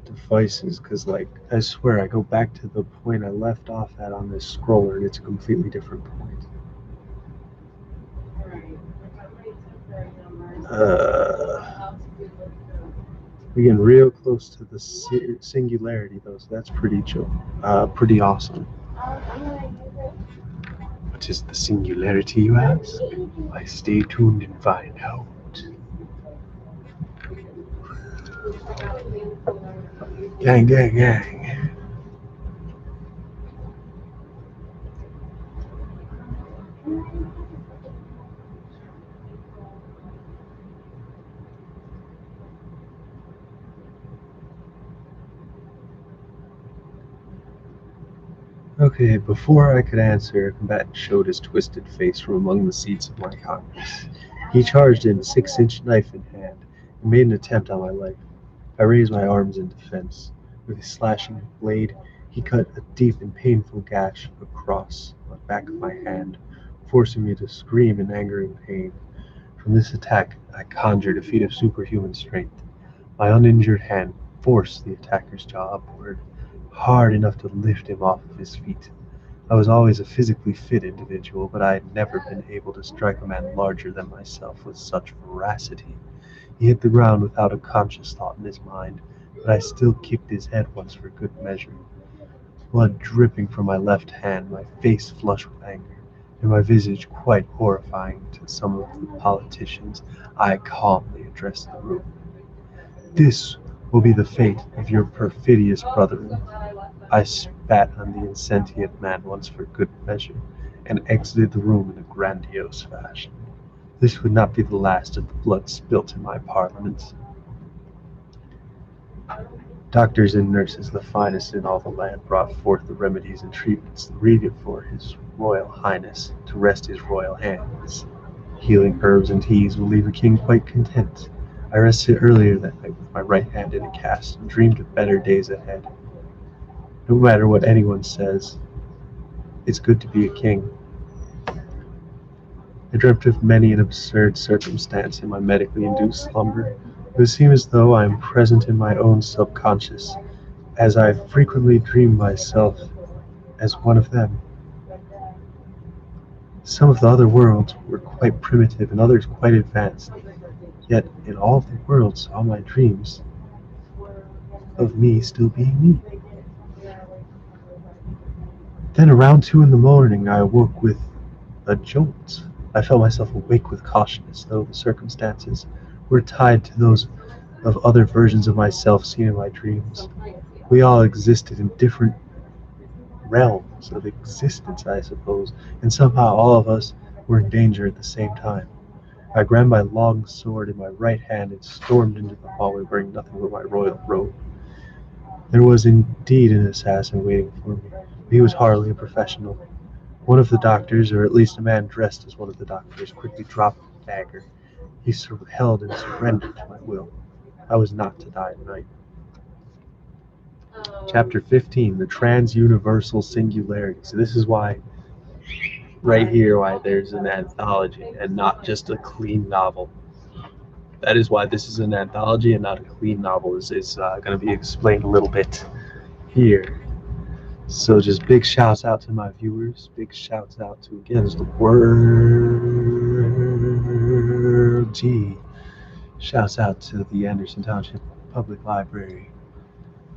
devices, because, like, I swear I go back to the point I left off at on this scroller and it's a completely different point. We're getting real close to the singularity, though, so that's pretty pretty awesome. What is the singularity, you ask? Why, stay tuned and find out. Gang, gang, gang. Okay, before I could answer, a combatant showed his twisted face from among the seats of my Congress. He charged in, 6-inch knife in hand, and made an attempt on my life. I raised my arms in defense. With his slashing blade, he cut a deep and painful gash across the back of my hand, forcing me to scream in anger and pain. From this attack, I conjured a feat of superhuman strength. My uninjured hand forced the attacker's jaw upward, hard enough to lift him off of his feet. I was always a physically fit individual, but I had never been able to strike a man larger than myself with such veracity. He hit the ground without a conscious thought in his mind, but I still kicked his head once for good measure. blood dripping from my left hand, my face flushed with anger, and my visage quite horrifying to some of the politicians. I calmly addressed the room. This will be the fate of your perfidious brethren. I spat on the insentient man once for good measure, and exited the room in a grandiose fashion. This would not be the last of the blood spilt in my parliaments. Doctors and nurses, the finest in all the land, brought forth the remedies and treatments needed for his royal highness to rest his royal hands. Healing herbs and teas will leave a king quite content. I rested earlier that night with my right hand in a cast and dreamed of better days ahead. No matter what anyone says, it's good to be a king. I dreamt of many an absurd circumstance in my medically induced slumber. It would seem as though I am present in my own subconscious, as I frequently dream myself as one of them. Some of the other worlds were quite primitive and others quite advanced, yet in all of the worlds saw my dreams of me still being me. Then around 2 in the morning I awoke with a jolt. I felt myself awake with caution, as though the circumstances were tied to those of other versions of myself seen in my dreams. We all existed in different realms of existence, I suppose, and somehow all of us were in danger at the same time. I grabbed my long sword in my right hand and stormed into the hallway wearing nothing but my royal robe. There was indeed an assassin waiting for me. He was hardly a professional. One of the doctors, or at least a man dressed as one of the doctors, quickly dropped the dagger. He held and surrendered to my will. I was not to die tonight. Chapter 15, The Trans-Universal Singularity. So this is why, right here, why there's an anthology and not just a clean novel. That is why this is an anthology and not a clean novel. This is going to be explained a little bit here. So just big shouts out to my viewers. Big shouts out to, again, the World G. Shouts out to the Anderson Township Public Library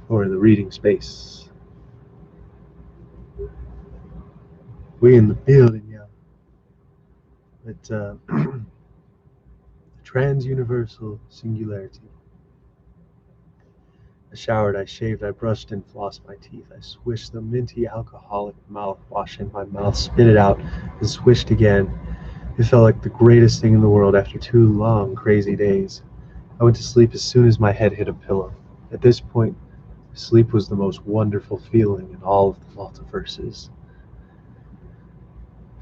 for the reading space. We in the building, yeah. But trans-universal singularity. I showered, I shaved, I brushed and flossed my teeth. I swished the minty alcoholic mouthwash in my mouth, spit it out, and swished again. It felt like the greatest thing in the world after 2 long, crazy days. I went to sleep as soon as my head hit a pillow. At this point, sleep was the most wonderful feeling in all of the multiverses.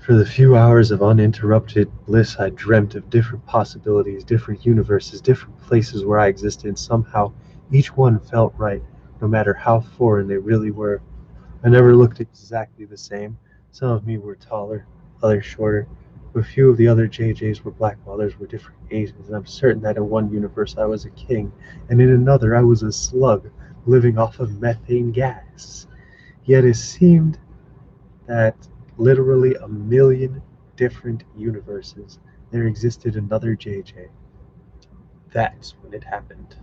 For the few hours of uninterrupted bliss, I dreamt of different possibilities, different universes, different places where I existed, and somehow each one felt right, no matter how foreign they really were. I never looked exactly the same. Some of me were taller, others shorter. A few of the other JJs were black, while others were different Asians, and I'm certain that in one universe I was a king, and in another I was a slug, living off of methane gas. Yet it seemed that literally a million different universes, there existed another JJ. That's when it happened.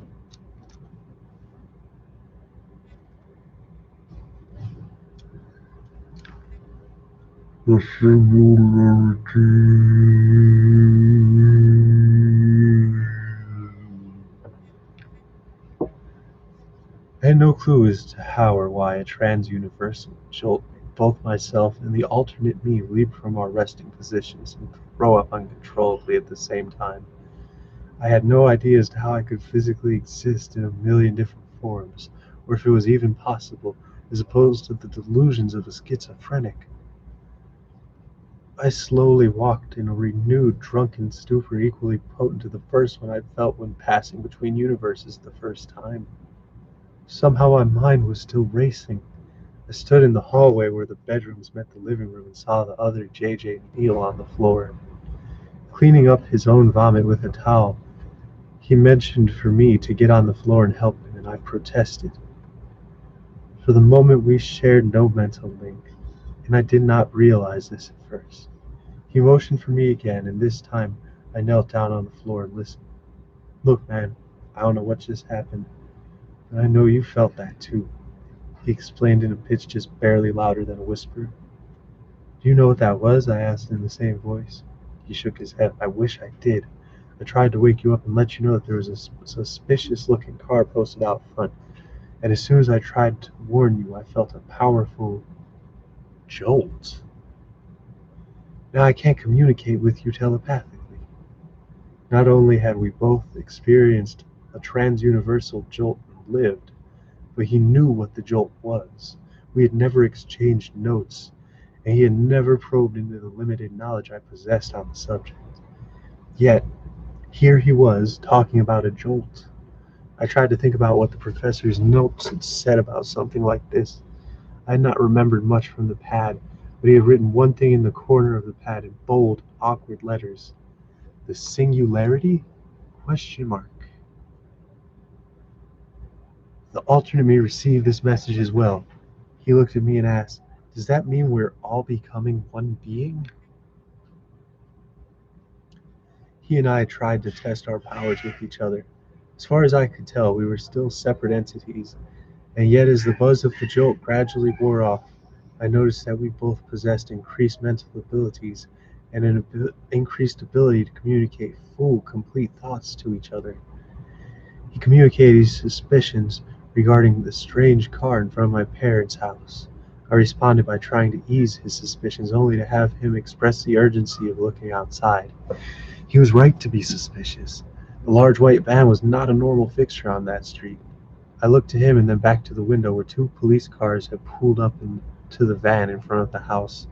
The singularity. I had no clue as to how or why a trans-universal jolt made both myself and the alternate me leap from our resting positions and throw up uncontrollably at the same time. I had no idea as to how I could physically exist in a million different forms, or if it was even possible, as opposed to the delusions of a schizophrenic. I slowly walked in a renewed drunken stupor equally potent to the first one I'd felt when passing between universes the first time. Somehow my mind was still racing. I stood in the hallway where the bedrooms met the living room and saw the other JJ kneel on the floor, cleaning up his own vomit with a towel. He mentioned for me to get on the floor and help him, and I protested. For the moment we shared no mental link, and I did not realize this at first. He motioned for me again, and this time I knelt down on the floor and listened. Look, man, I don't know what just happened, but I know you felt that too. he explained in a pitch just barely louder than a whisper. Do you know what that was? I asked in the same voice. He shook his head. I wish I did. I tried to wake you up and let you know that there was a suspicious looking car posted out front, and as soon as I tried to warn you, I felt a powerful jolt. Now I can't communicate with you telepathically. Not only had we both experienced a trans-universal jolt and lived, but he knew what the jolt was. We had never exchanged notes, and he had never probed into the limited knowledge I possessed on the subject. Yet, here he was, talking about a jolt. I tried to think about what the professor's notes had said about something like this. I had not remembered much from the pad, but he had written one thing in the corner of the pad in bold, awkward letters. The singularity? Question mark. The alternate me received this message as well. He looked at me and asked, does that mean we're all becoming one being? He and I tried to test our powers with each other. As far as I could tell, we were still separate entities, and yet as the buzz of the jolt gradually wore off, I noticed that we both possessed increased mental abilities and an increased ability to communicate full, complete thoughts to each other. He communicated his suspicions regarding the strange car in front of my parents' house. I responded by trying to ease his suspicions, only to have him express the urgency of looking outside. He was right to be suspicious. The large white van was not a normal fixture on that street. I looked to him and then back to the window where two police cars had pulled up into the van in front of the house.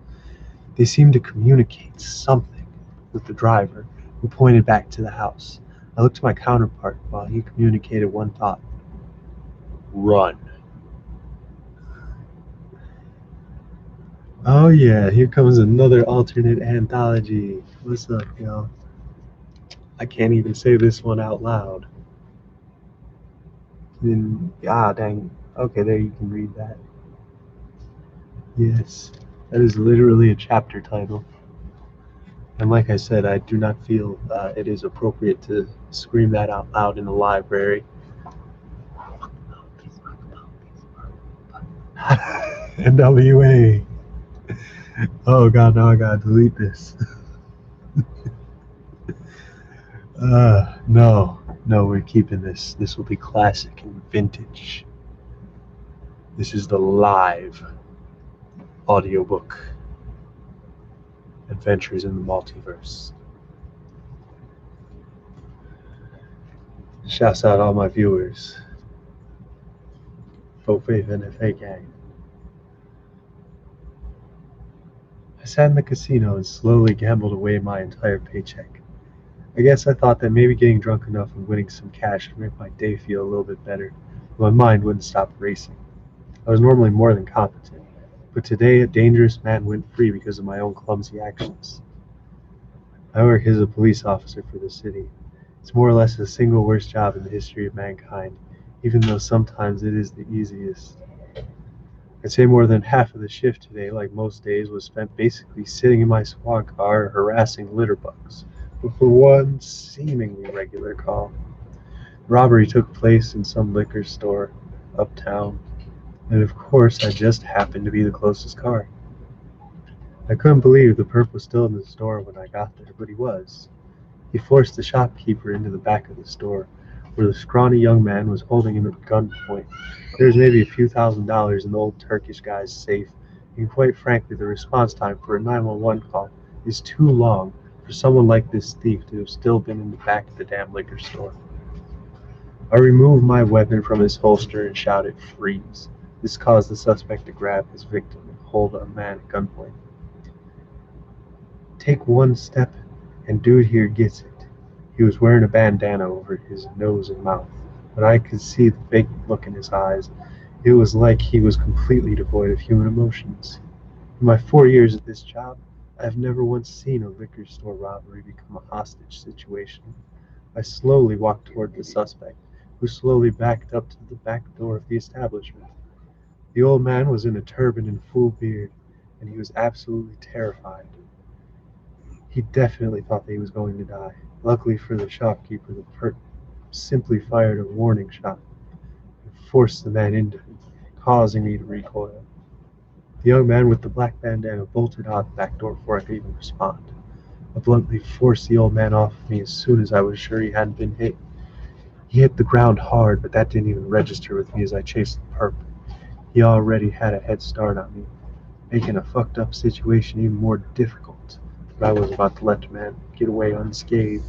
They seemed to communicate something with the driver, who pointed back to the house. I looked to my counterpart while he communicated one thought. Run. Oh yeah, here comes another alternate anthology. What's up, y'all? I can't even say this one out loud. Dang. Okay, there you can read that. Yes, that is literally a chapter title. And like I said, I do not feel it is appropriate to scream that out loud in the library. NWA. Oh god, now I gotta delete this. No, we're keeping this. This will be classic and vintage. This is the live audiobook. Adventures in the Multiverse. Shouts out all my viewers. Faux Faith NFA gang. I sat in the casino and slowly gambled away my entire paycheck. I guess I thought that maybe getting drunk enough and winning some cash would make my day feel a little bit better, but my mind wouldn't stop racing. I was normally more than competent, but today a dangerous man went free because of my own clumsy actions. I work as a police officer for the city. It's more or less the single worst job in the history of mankind, even though sometimes it is the easiest. I'd say more than half of the shift today, like most days, was spent basically sitting in my squad car harassing litter bugs, but for one seemingly regular call. The robbery took place in some liquor store uptown, and of course I just happened to be the closest car. I couldn't believe the perp was still in the store when I got there, but he was. He forced the shopkeeper into the back of the store, where the scrawny young man was holding him at gunpoint. There was maybe a few $1,000s in the old Turkish guy's safe, and quite frankly the response time for a 911 call is too long for someone like this thief to have still been in the back of the damn liquor store. I removed my weapon from his holster and shouted, "Freeze!" This caused the suspect to grab his victim and hold a man at gunpoint. Take one step, and dude here gets it. He was wearing a bandana over his nose and mouth, but I could see the fake look in his eyes. It was like he was completely devoid of human emotions. In my 4 years at this job, I have never once seen a liquor store robbery become a hostage situation. I slowly walked toward the suspect, who slowly backed up to the back door of the establishment. The old man was in a turban and full beard, and he was absolutely terrified. He definitely thought that he was going to die. Luckily for the shopkeeper, the perp simply fired a warning shot and forced the man into causing me to recoil. The young man with the black bandana bolted out the back door before I could even respond. I bluntly forced the old man off of me as soon as I was sure he hadn't been hit. He hit the ground hard, but that didn't even register with me as I chased the perp. He already had a head start on me, making a fucked up situation even more difficult. But I was about to let the man get away unscathed.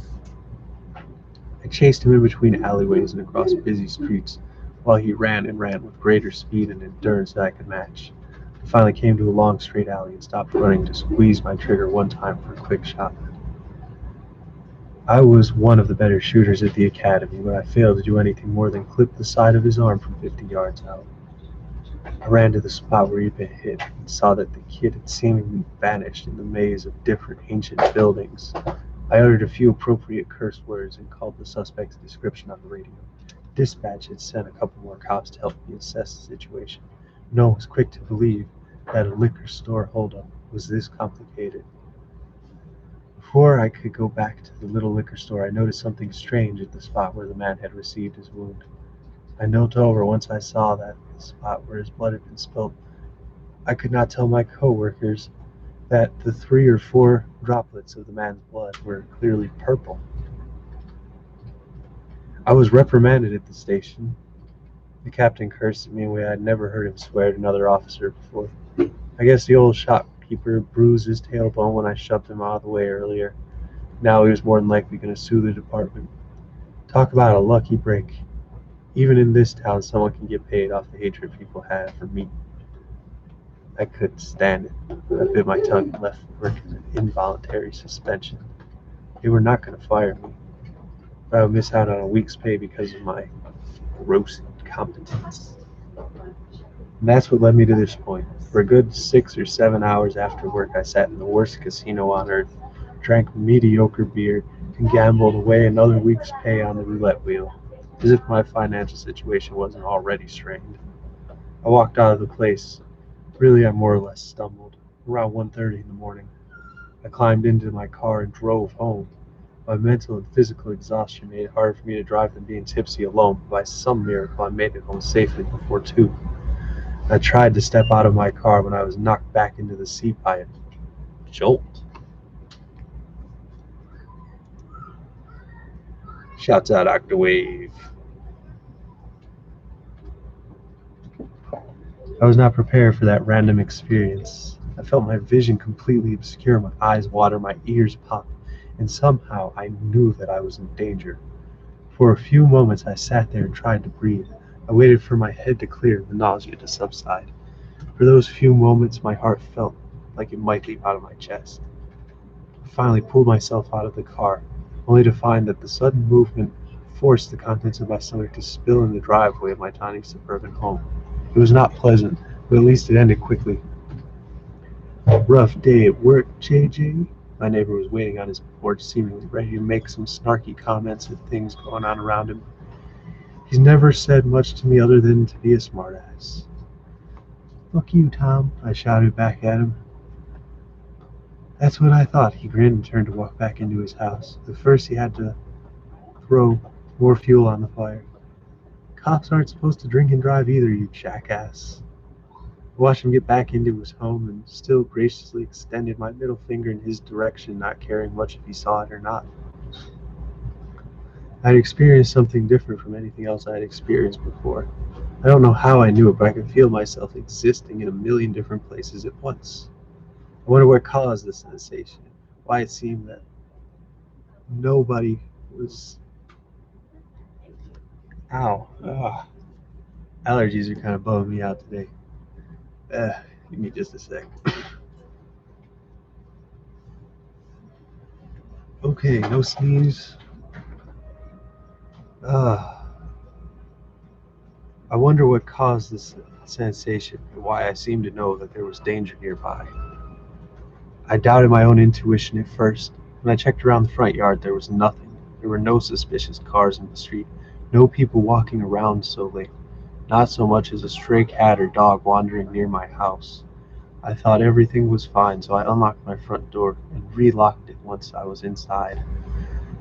I chased him in between alleyways and across busy streets, while he ran and ran with greater speed and endurance that I could match. I finally came to a long straight alley and stopped running to squeeze my trigger one time for a quick shot. I was one of the better shooters at the academy, but I failed to do anything more than clip the side of his arm from 50 yards out. I ran to the spot where he'd been hit and saw that the kid had seemingly vanished in the maze of different ancient buildings. I uttered a few appropriate curse words and called the suspect's description on the radio. Dispatch had sent a couple more cops to help me assess the situation. No one was quick to believe that a liquor store holdup was this complicated. Before I could go back to the little liquor store, I noticed something strange at the spot where the man had received his wound. I knelt over once I saw that the spot where his blood had been spilled. I could not tell my co-workers that the 3 or 4 droplets of the man's blood were clearly purple. I was reprimanded at the station. The captain cursed at me in a way I'd never heard him swear to another officer before. I guess the old shopkeeper bruised his tailbone when I shoved him out of the way earlier. Now he was more than likely going to sue the department. Talk about a lucky break. Even in this town, someone can get paid off the hatred people have for me. I couldn't stand it. I bit my tongue and left work in an involuntary suspension. They were not going to fire me, but I would miss out on a week's pay because of my gross incompetence. And that's what led me to this point. For a good 6 or 7 hours after work, I sat in the worst casino on earth, drank mediocre beer, and gambled away another week's pay on the roulette wheel, as if my financial situation wasn't already strained. I walked out of the place. Really, I more or less stumbled. Around 1:30 in the morning, I climbed into my car and drove home. My mental and physical exhaustion made it harder for me to drive than being tipsy alone, but by some miracle I made it home safely before 2. I tried to step out of my car when I was knocked back into the seat by a jolt. Shouts out Octawave. I was not prepared for that random experience. I felt my vision completely obscure, my eyes water, my ears pop, and somehow I knew that I was in danger. For a few moments I sat there and tried to breathe. I waited for my head to clear and the nausea to subside. For those few moments my heart felt like it might leap out of my chest. I finally pulled myself out of the car, only to find that the sudden movement forced the contents of my stomach to spill in the driveway of my tiny suburban home. It was not pleasant, but at least it ended quickly. Rough day at work, JJ? My neighbor was waiting on his porch, seemingly ready to make some snarky comments at things going on around him. He's never said much to me other than to be a smartass. Fuck you, Tom, I shouted back at him. That's what I thought. He grinned and turned to walk back into his house. But first he had to throw more fuel on the fire. Cops aren't supposed to drink and drive either, you jackass. I watched him get back into his home and still graciously extended my middle finger in his direction, not caring much if he saw it or not. I had experienced something different from anything else I had experienced before. I don't know how I knew it, but I could feel myself existing in a million different places at once. I wonder what caused the sensation, why it seemed that nobody was... Ow. Ugh. Allergies are kind of bumming me out today. Give me just a sec. Okay, no sneeze. I wonder what caused this sensation and why I seemed to know that there was danger nearby. I doubted my own intuition at first. When I checked around the front yard, there was nothing. There were no suspicious cars in the street, no people walking around so late, not so much as a stray cat or dog wandering near my house. I thought everything was fine, so I unlocked my front door and relocked it once I was inside.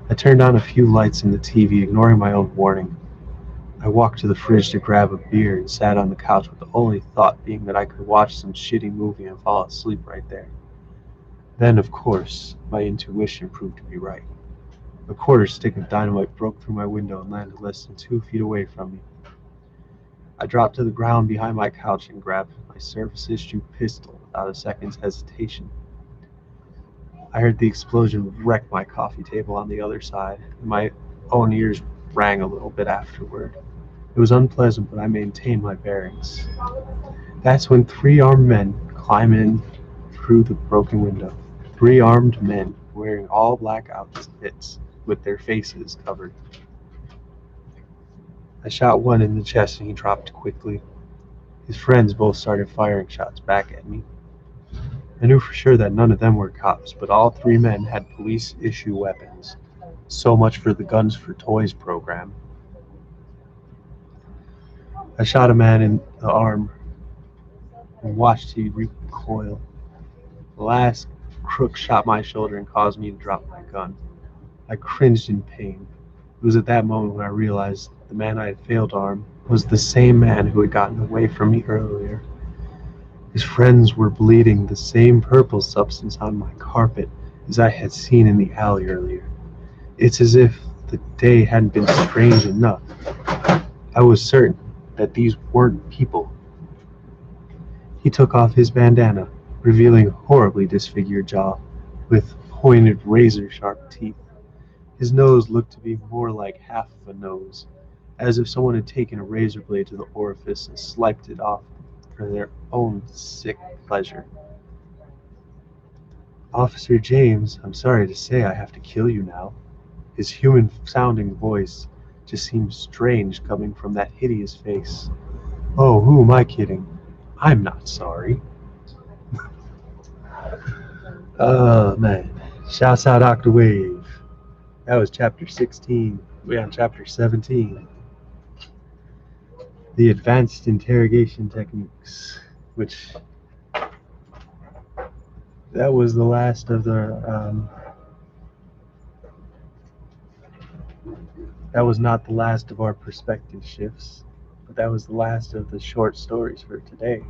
I turned on a few lights in the TV, ignoring my own warning. I walked to the fridge to grab a beer and sat on the couch with the only thought being that I could watch some shitty movie and fall asleep right there. Then, of course, my intuition proved to be right. A quarter stick of dynamite broke through my window and landed less than 2 feet away from me. I dropped to the ground behind my couch and grabbed my service issue pistol without a second's hesitation. I heard the explosion wreck my coffee table on the other side, and my own ears rang a little bit afterward. It was unpleasant, but I maintained my bearings. That's when 3 armed men climb in through the broken window. 3 armed men wearing all black outfits with their faces covered. I shot one in the chest and he dropped quickly. His friends both started firing shots back at me. I knew for sure that none of them were cops, but all 3 men had police-issue weapons. So much for the Guns for Toys program. I shot a man in the arm and watched he recoil. The last crook shot my shoulder and caused me to drop my gun. I cringed in pain. It was at that moment when I realized the man I had failed to arm was the same man who had gotten away from me earlier. His friends were bleeding the same purple substance on my carpet as I had seen in the alley earlier. It's as if the day hadn't been strange enough. I was certain that these weren't people. He took off his bandana, revealing a horribly disfigured jaw with pointed razor-sharp teeth. His nose looked to be more like half of a nose, as if someone had taken a razor blade to the orifice and sliced it off for their own sick pleasure. Officer James, I'm sorry to say I have to kill you now. His human-sounding voice just seemed strange coming from that hideous face. Oh, who am I kidding? I'm not sorry. Oh, man. Shouts out Octawave. That was chapter 16. We're on chapter 17. The advanced interrogation techniques, which that was the last of the that was not the last of our perspective shifts, but that was the last of the short stories for today.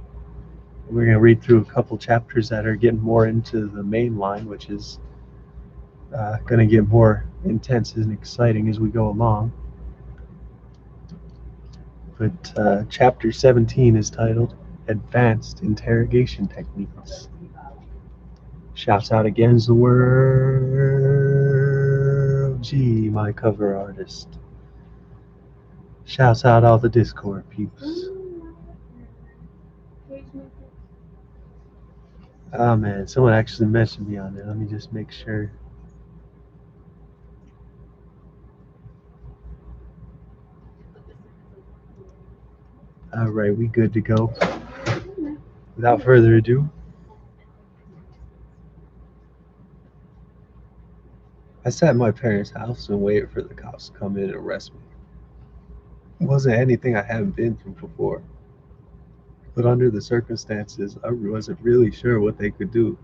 We're going to read through a couple chapters that are getting more into the main line, which is going to get more intense and exciting as we go along. But chapter 17 is titled Advanced Interrogation Techniques. Shouts out again the world. Gee, my cover artist. Shouts out all the Discord peeps. Oh man, someone actually mentioned me on there. Let me just make sure. Alright, we good to go. Without further ado, I sat in my parents' house and waited for the cops to come in and arrest me. It wasn't anything I hadn't been through before, but under the circumstances, I wasn't really sure what they could do.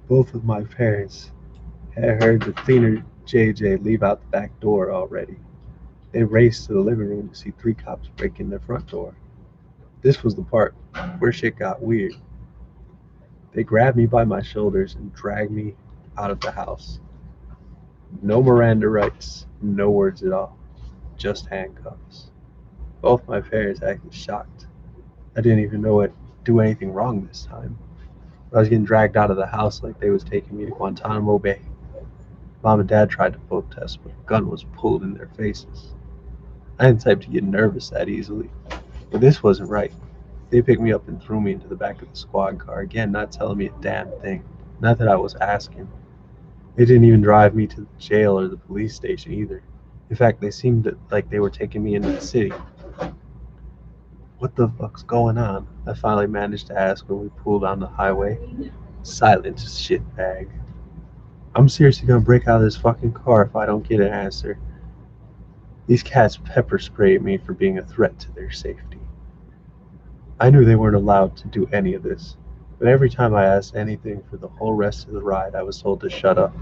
Both of my parents had heard the cleaner JJ leave out the back door already. They raced to the living room to see 3 cops break in their front door. This was the part where shit got weird. They grabbed me by my shoulders and dragged me out of the house. No Miranda rights, no words at all, just handcuffs. Both my parents acted shocked. I didn't even know I'd do anything wrong this time. I was getting dragged out of the house like they was taking me to Guantanamo Bay. Mom and Dad tried to protest, but a gun was pulled in their faces. I ain't the type to get nervous that easily, but this wasn't right. They picked me up and threw me into the back of the squad car, again not telling me a damn thing. Not that I was asking. They didn't even drive me to the jail or the police station either. In fact, they seemed like they were taking me into the city. What the fuck's going on? I finally managed to ask when we pulled on the highway. Silence, shitbag. I'm seriously gonna break out of this fucking car if I don't get an answer. These cats pepper sprayed me for being a threat to their safety. I knew they weren't allowed to do any of this, but every time I asked anything for the whole rest of the ride, I was told to shut up.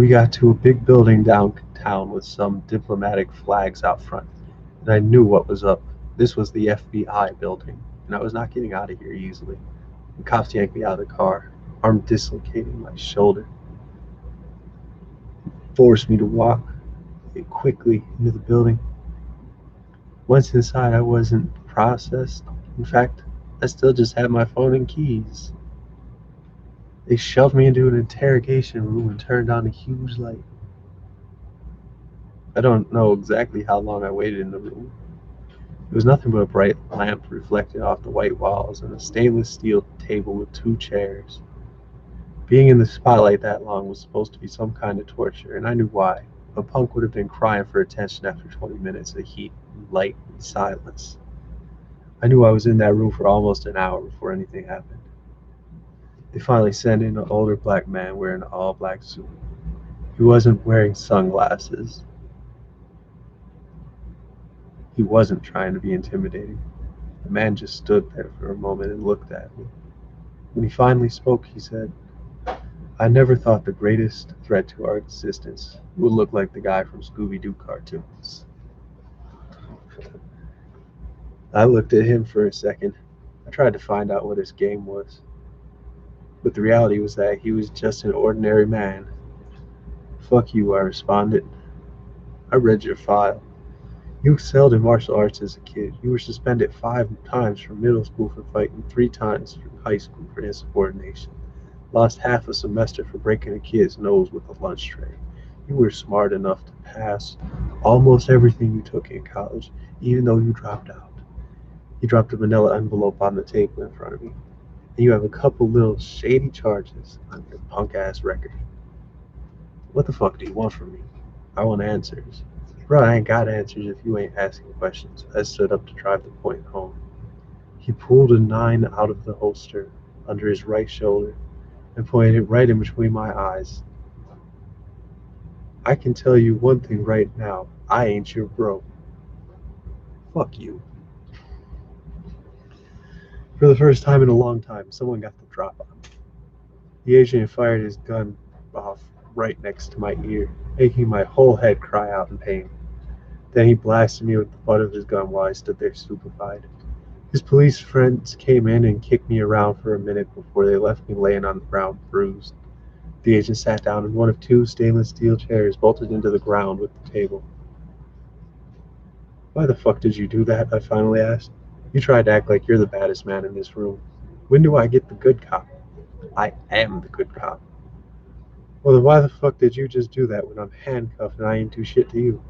We got to a big building downtown with some diplomatic flags out front, and I knew what was up. This was the FBI building, and I was not getting out of here easily. The cops yanked me out of the car, arm dislocating my shoulder, forced me to walk quickly into the building. Once inside, I wasn't processed. In fact, I still just had my phone and keys. They shoved me into an interrogation room and turned on a huge light. I don't know exactly how long I waited in the room. It was nothing but a bright lamp reflected off the white walls and a stainless steel table with 2 chairs. Being in the spotlight that long was supposed to be some kind of torture, and I knew why. A punk would have been crying for attention after 20 minutes of heat, light, and silence. I knew I was in that room for almost an hour before anything happened. They finally sent in an older black man wearing an all-black suit. He wasn't wearing sunglasses. He wasn't trying to be intimidating. The man just stood there for a moment and looked at me. When he finally spoke, he said, "I never thought the greatest threat to our existence would look like the guy from Scooby-Doo cartoons." I looked at him for a second. I tried to find out what his game was, but the reality was that he was just an ordinary man. "Fuck you," I responded. "I read your file. You excelled in martial arts as a kid. You were suspended 5 times from middle school for fighting, 3 times from high school for insubordination. Lost half a semester for breaking a kid's nose with a lunch tray. You were smart enough to pass almost everything you took in college, even though you dropped out." He dropped a manila envelope on the table in front of me. "And you have a couple little shady charges on your punk ass record. What the fuck do you want from me?" "I want answers." "Bro, I ain't got answers if you ain't asking questions." I stood up to drive the point home. He pulled a 9 out of the holster under his right shoulder and pointed it right in between my eyes. "I can tell you one thing right now. I ain't your bro. Fuck you." For the first time in a long time, someone got the drop on me. The agent fired his gun off right next to my ear, making my whole head cry out in pain. Then he blasted me with the butt of his gun while I stood there stupefied. His police friends came in and kicked me around for a minute before they left me laying on the ground bruised. The agent sat down in one of 2 stainless steel chairs bolted into the ground with the table. "Why the fuck did you do that?" I finally asked. "You tried to act like you're the baddest man in this room. When do I get the good cop?" "I am the good cop." "Well, then why the fuck did you just do that when I'm handcuffed and I ain't do shit to you?"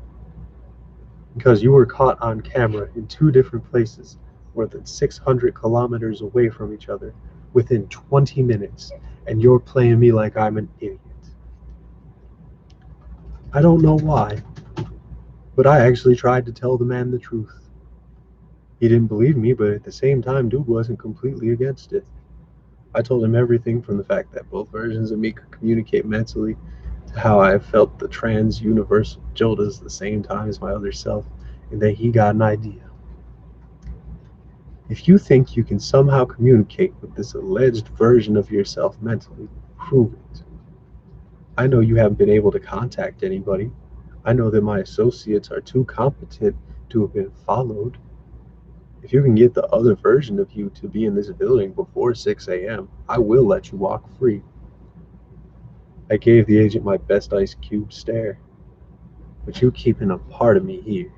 "Because you were caught on camera in 2 different places, more than 600 kilometers away from each other, within 20 minutes, and you're playing me like I'm an idiot." I don't know why, but I actually tried to tell the man the truth. He didn't believe me, but at the same time, dude wasn't completely against it. I told him everything from the fact that both versions of me could communicate mentally to how I felt the trans-universal Jodas the same time as my other self, and that he got an idea. "If you think you can somehow communicate with this alleged version of yourself mentally, prove it. I know you haven't been able to contact anybody. I know that my associates are too competent to have been followed. If you can get the other version of you to be in this building before 6 a.m., I will let you walk free." I gave the agent my best Ice Cube stare. "But you keeping a part of me here."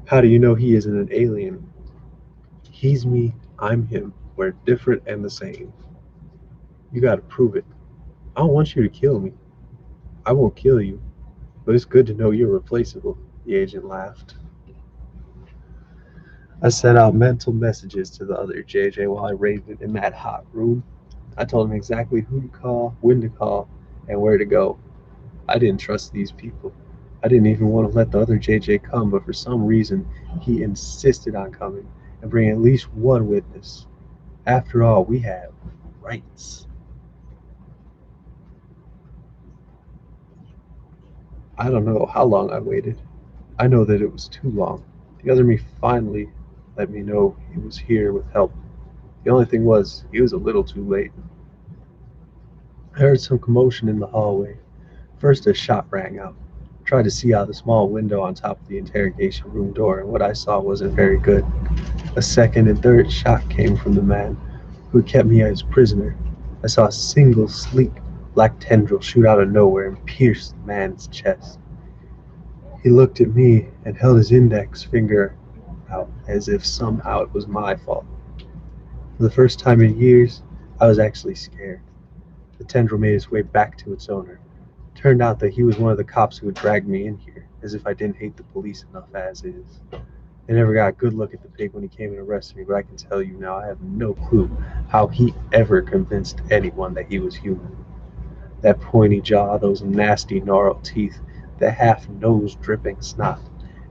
"How do you know he isn't an alien?" "He's me, I'm him. We're different and the same." "You gotta prove it." "I don't want you to kill me." "I won't kill you, but it's good to know you're replaceable." The agent laughed. I sent out mental messages to the other JJ while I raved in that hot room. I told him exactly who to call, when to call, and where to go. I didn't trust these people. I didn't even want to let the other JJ come, but for some reason, he insisted on coming and bringing at least one witness. After all, we have rights. I don't know how long I waited. I know that it was too long. The other me finally let me know he was here with help. The only thing was, he was a little too late. I heard some commotion in the hallway. First, a shot rang out. I tried to see out the small window on top of the interrogation room door, and what I saw wasn't very good. A second and third shot came from the man who had kept me as prisoner. I saw a single sleek black tendril shoot out of nowhere and pierce the man's chest. He looked at me and held his index finger out as if somehow it was my fault. For the first time in years, I was actually scared. The tendril made its way back to its owner. It turned out that he was one of the cops who had dragged me in here, as if I didn't hate the police enough as is. I never got a good look at the pig when he came and arrested me, but I can tell you now I have no clue how he ever convinced anyone that he was human. That pointy jaw, those nasty gnarled teeth, that half-nose dripping snot,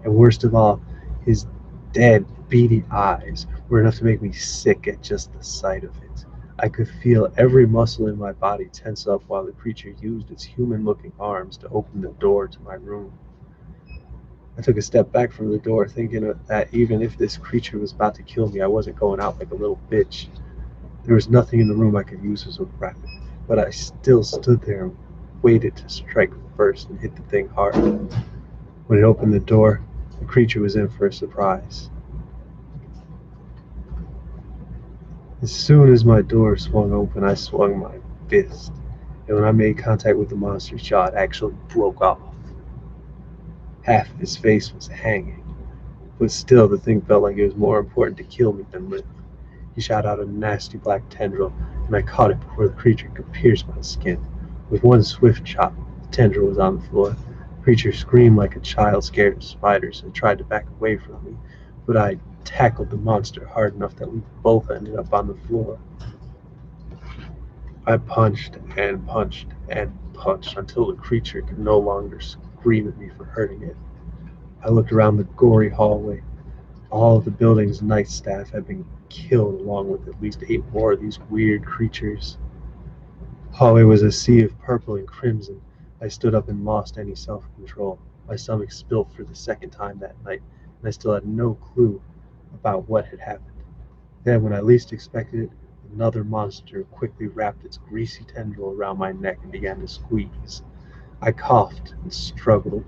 and worst of all, his dead, beady eyes were enough to make me sick at just the sight of it. I could feel every muscle in my body tense up while the creature used its human-looking arms to open the door to my room. I took a step back from the door, thinking that even if this creature was about to kill me, I wasn't going out like a little bitch. There was nothing in the room I could use as a weapon, but I still stood there and waited to strike first and hit the thing hard. When it opened the door, the creature was in for a surprise. As soon as my door swung open, I swung my fist, and when I made contact with the monster's jaw, it actually broke off. Half of his face was hanging, but still the thing felt like it was more important to kill me than live. He shot out a nasty black tendril, and I caught it before the creature could pierce my skin. With one swift chop, the tendril was on the floor. The creature screamed like a child scared of spiders and tried to back away from me, but I tackled the monster hard enough that we both ended up on the floor. I punched and punched and punched until the creature could no longer scream at me for hurting it. I looked around the gory hallway. All of the building's night staff had been killed, along with at least 8 more of these weird creatures. The hallway was a sea of purple and crimson. I stood up and lost any self-control. My stomach spilt for the second time that night, and I still had no clue about what had happened. Then, when I least expected it, another monster quickly wrapped its greasy tendril around my neck and began to squeeze. I coughed and struggled.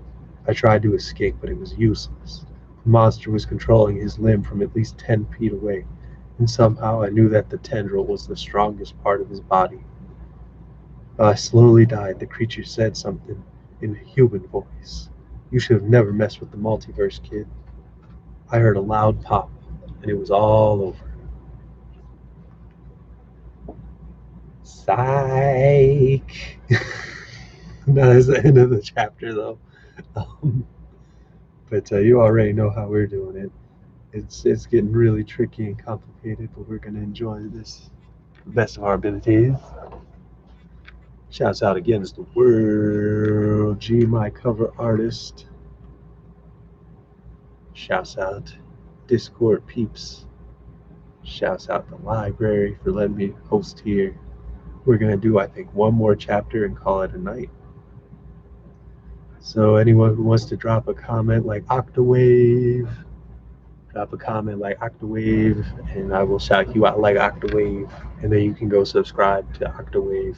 I tried to escape, but it was useless. The monster was controlling his limb from at least 10 feet away, and somehow I knew that the tendril was the strongest part of his body. While I slowly died, the creature said something in a human voice. "You should have never messed with the multiverse, kid." I heard a loud pop, and it was all over. Psych! That is the end of the chapter, though. Um, but you already know how we're doing it. It's getting really tricky and complicated, but we're going to enjoy this to the best of our abilities. Shouts out again to the World G, my cover artist. Shouts out Discord peeps. Shouts out the library for letting me host here. We're going to do, I think, one more chapter and call it a night. So anyone who wants to drop a comment like Octawave, drop a comment like Octawave, and I will shout you out like Octawave, and then you can go subscribe to Octawave,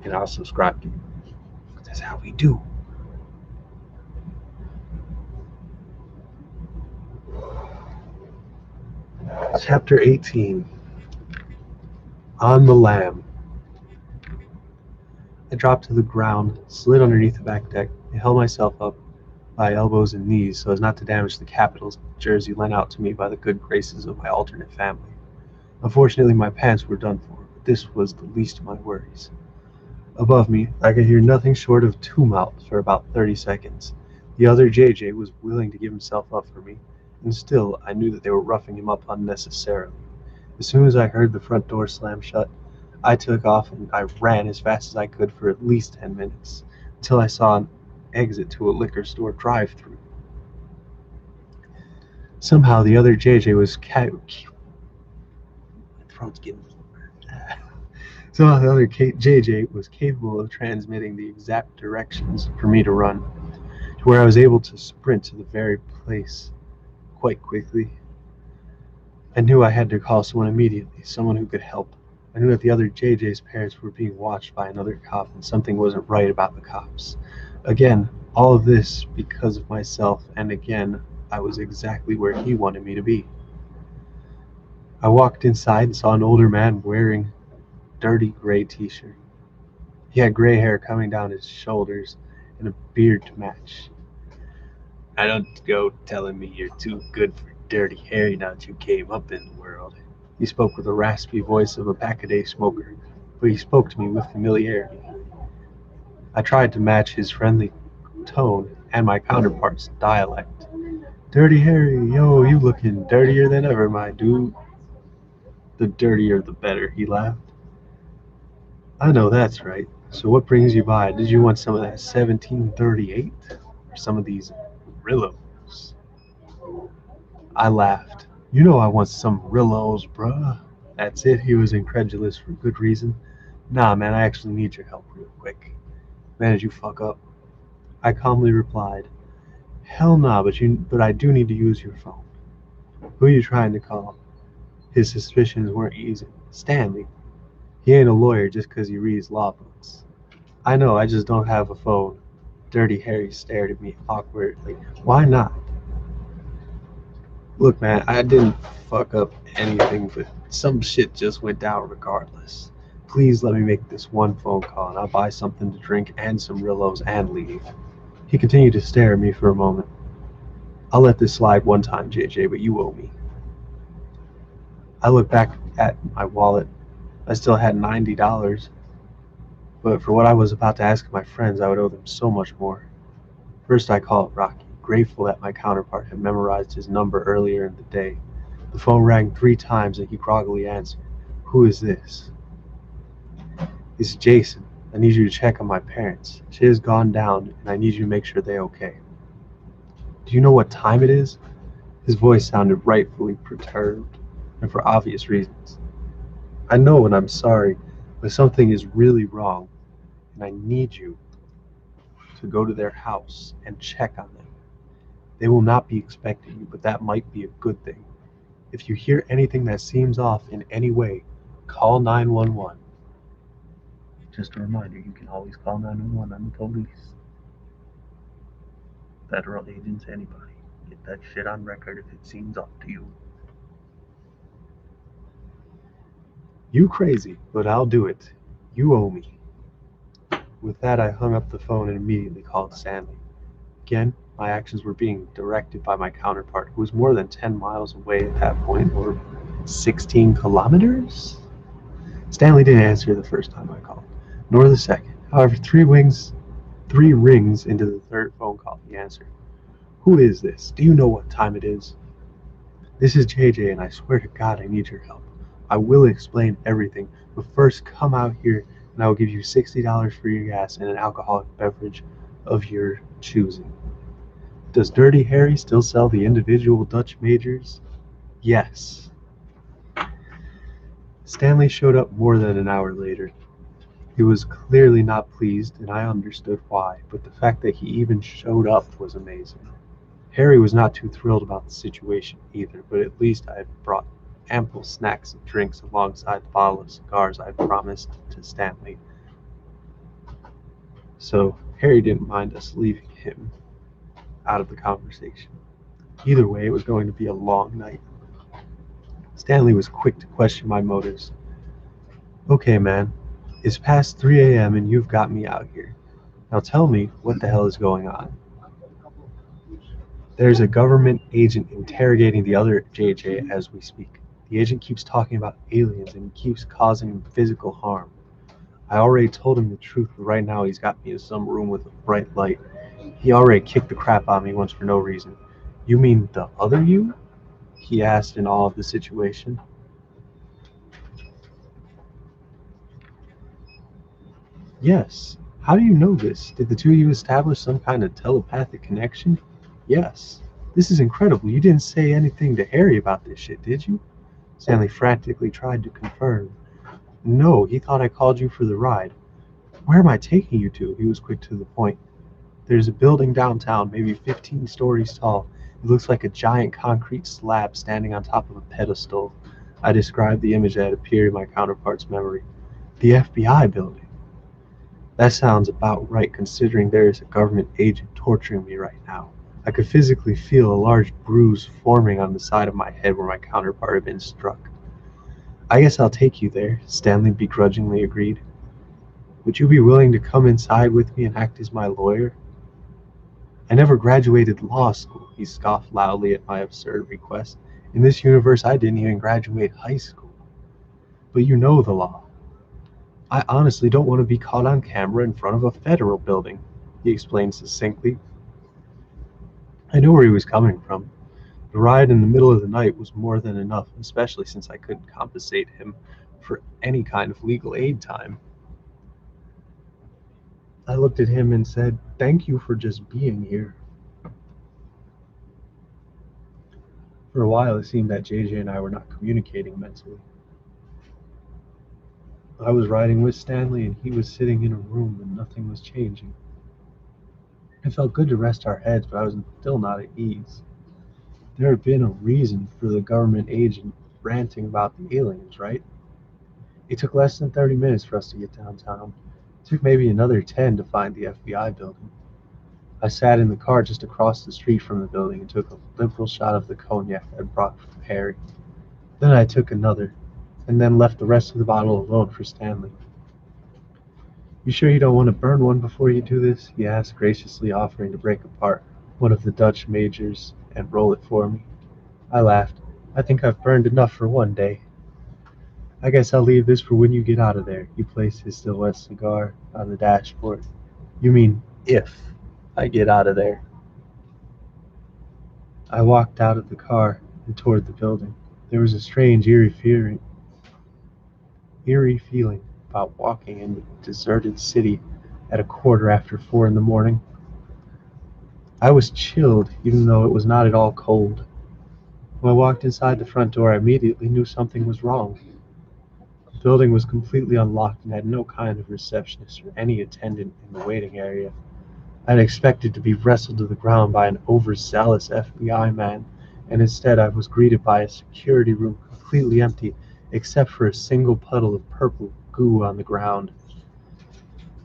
and I'll subscribe to you. That's how we do. Chapter 18, On the Lam. I dropped to the ground, slid underneath the back deck, and held myself up by elbows and knees so as not to damage the Capitals jersey lent out to me by the good graces of my alternate family. Unfortunately, my pants were done for, but this was the least of my worries. Above me, I could hear nothing short of tumult for about 30 seconds. The other JJ was willing to give himself up for me, and still I knew that they were roughing him up unnecessarily. As soon as I heard the front door slam shut, I took off and I ran as fast as I could for at least 10 minutes, until I saw an exit to a liquor store drive-thru. Somehow the other JJ was my throat's getting Somehow the other JJ was capable of transmitting the exact directions for me to run, to where I was able to sprint to the very place quite quickly. I knew I had to call someone immediately, someone who could help. I knew that the other JJ's parents were being watched by another cop and something wasn't right about the cops. Again, all of this because of myself, and again, I was exactly where he wanted me to be. I walked inside and saw an older man wearing a dirty gray t-shirt. He had gray hair coming down his shoulders and a beard to match. I don't go telling me you're too good for Dirty Harry now that you came up in the world. He spoke with the raspy voice of a pack-a-day smoker, but he spoke to me with familiarity. I tried to match his friendly tone and my counterpart's dialect. Dirty Harry, yo, you looking dirtier than ever, my dude. The dirtier the better, he laughed. I know that's right. So what brings you by? Did you want some of that 1738? Or some of these Rillos? I laughed. You know I want some Rillos, bruh. That's it, he was incredulous for good reason. Nah, man, I actually need your help real quick. Man, did you fuck up? I calmly replied, hell nah, but I do need to use your phone. Who are you trying to call? His suspicions weren't easy. Stanley. He ain't a lawyer just 'cause he reads law books. I know, I just don't have a phone. Dirty Harry stared at me awkwardly. Why not? Look, man, I didn't fuck up anything, but some shit just went down regardless. Please let me make this one phone call and I'll buy something to drink and some Rillos and leave. He continued to stare at me for a moment. I'll let this slide one time, JJ, but you owe me. I looked back at my wallet. I still had $90, but for what I was about to ask my friends, I would owe them so much more. First I called Rocky, grateful that my counterpart had memorized his number earlier in the day. The phone rang 3 times and he groggily answered. Who is this? It's Jason. I need you to check on my parents. Shit has gone down and I need you to make sure they're okay. Do you know what time it is? His voice sounded rightfully perturbed, and for obvious reasons. I know and I'm sorry, but something is really wrong, and I need you to go to their house and check on them. They will not be expecting you, but that might be a good thing. If you hear anything that seems off in any way, call 911. Just a reminder, you can always call 911 on the police. Federal agents, anybody. Get that shit on record if it seems off to you. You crazy, but I'll do it. You owe me. With that, I hung up the phone and immediately called Stanley. Again, my actions were being directed by my counterpart, who was more than 10 miles away at that point, or 16 kilometers? Stanley didn't answer the first time I called, nor the second. However, 3 rings into the third phone call, he answered. Who is this? Do you know what time it is? This is JJ, and I swear to God I need your help. I will explain everything, but first come out here and I will give you $60 for your gas and an alcoholic beverage of your choosing. Does Dirty Harry still sell the individual Dutch majors? Yes. Stanley showed up more than an hour later. He was clearly not pleased, and I understood why, but the fact that he even showed up was amazing. Harry was not too thrilled about the situation either, but at least I had brought ample snacks and drinks alongside the bottle of cigars I had promised to Stanley. So Harry didn't mind us leaving him out of the conversation. Either way, it was going to be a long night. Stanley was quick to question my motives. Okay, man, it's past 3 a.m. and you've got me out here. Now tell me what the hell is going on. There's a government agent interrogating the other JJ as we speak. The agent keeps talking about aliens and he keeps causing him physical harm. I already told him the truth, but right now he's got me in some room with a bright light. He already kicked the crap out of me once for no reason. You mean the other you? He asked in awe of the situation. Yes. How do you know this? Did the two of you establish some kind of telepathic connection? Yes. This is incredible. You didn't say anything to Harry about this shit, did you? Stanley frantically tried to confirm. No, he thought I called you for the ride. Where am I taking you to? He was quick to the point. There's a building downtown, maybe 15 stories tall. It looks like a giant concrete slab standing on top of a pedestal. I described the image that had appeared in my counterpart's memory. The FBI building. That sounds about right considering there is a government agent torturing me right now. I could physically feel a large bruise forming on the side of my head where my counterpart had been struck. I guess I'll take you there, Stanley begrudgingly agreed. Would you be willing to come inside with me and act as my lawyer? I never graduated law school, he scoffed loudly at my absurd request. In this universe, I didn't even graduate high school. But you know the law. I honestly don't want to be caught on camera in front of a federal building, he explained succinctly. I knew where he was coming from. The ride in the middle of the night was more than enough, especially since I couldn't compensate him for any kind of legal aid time. I looked at him and said, "Thank you for just being here." For a while, it seemed that JJ and I were not communicating mentally. I was riding with Stanley, and he was sitting in a room, and nothing was changing. It felt good to rest our heads, but I was still not at ease. There had been a reason for the government agent ranting about the aliens, right? It took less than 30 minutes for us to get downtown. It took maybe another 10 to find the FBI building. I sat in the car just across the street from the building and took a liberal shot of the cognac I'd brought from Harry. Then I took another, and then left the rest of the bottle alone for Stanley. "You sure you don't want to burn one before you do this?" he asked, graciously offering to break apart one of the Dutch majors and roll it for me. I laughed. "I think I've burned enough for one day. I guess I'll leave this for when you get out of there." He placed his still wet cigar on the dashboard. "You mean if I get out of there." I walked out of the car and toward the building. There was a strange, eerie feeling about walking in the deserted city at 4:15 in the morning. I was chilled, even though it was not at all cold. When I walked inside the front door, I immediately knew something was wrong. The building was completely unlocked and had no kind of receptionist or any attendant in the waiting area. I had expected to be wrestled to the ground by an overzealous FBI man, and instead I was greeted by a security room completely empty except for a single puddle of purple goo on the ground.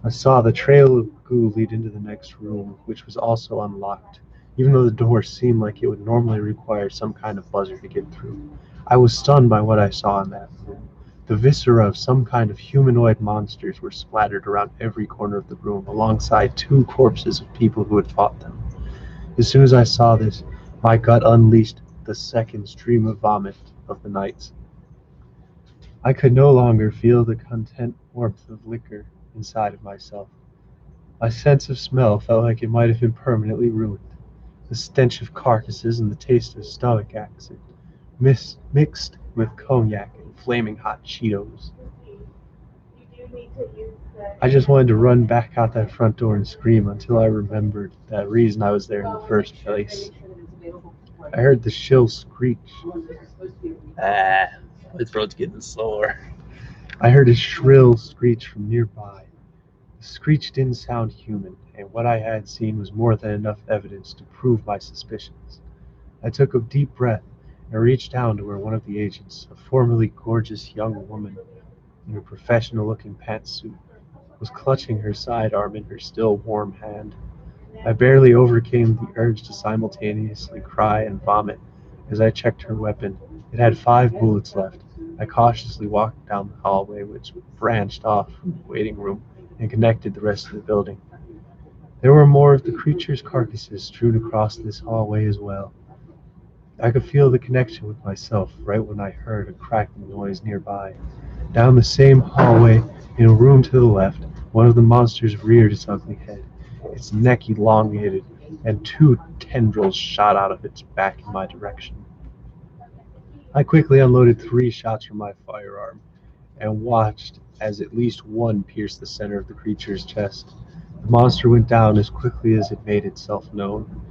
I saw the trail of goo lead into the next room, which was also unlocked, even though the door seemed like it would normally require some kind of buzzer to get through. I was stunned by what I saw in that room. The viscera of some kind of humanoid monsters were splattered around every corner of the room, alongside two corpses of people who had fought them. As soon as I saw this, my gut unleashed the second stream of vomit of the night. I could no longer feel the content warmth of liquor inside of myself. My sense of smell felt like it might have been permanently ruined. The stench of carcasses and the taste of stomach acid mixed with cognac and flaming hot Cheetos. I just wanted to run back out that front door and scream until I remembered the reason I was there in the first place. I heard the shrill screech. Ah, my throat's getting sore. I heard a shrill screech from nearby. The screech didn't sound human, and what I had seen was more than enough evidence to prove my suspicions. I took a deep breath and reached down to where one of the agents, a formerly gorgeous young woman in a professional-looking pantsuit, was clutching her sidearm in her still warm hand. I barely overcame the urge to simultaneously cry and vomit as I checked her weapon. It had 5 bullets left. I cautiously walked down the hallway, which branched off from the waiting room and connected the rest of the building. There were more of the creatures' carcasses strewn across this hallway as well. I could feel the connection with myself right when I heard a cracking noise nearby. Down the same hallway, in a room to the left, one of the monsters reared its ugly head. Its neck elongated, and 2 tendrils shot out of its back in my direction. I quickly unloaded 3 shots from my firearm and watched as at least one pierced the center of the creature's chest. The monster went down as quickly as it made itself known.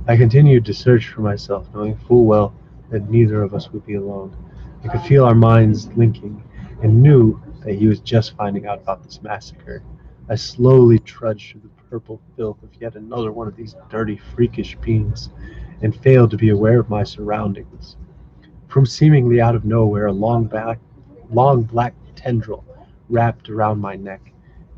I continued to search for myself, knowing full well that neither of us would be alone. I could feel our minds linking, and knew that he was just finding out about this massacre. I slowly trudged through the purple filth of yet another one of these dirty, freakish beings, and failed to be aware of my surroundings. From seemingly out of nowhere, a long black tendril wrapped around my neck,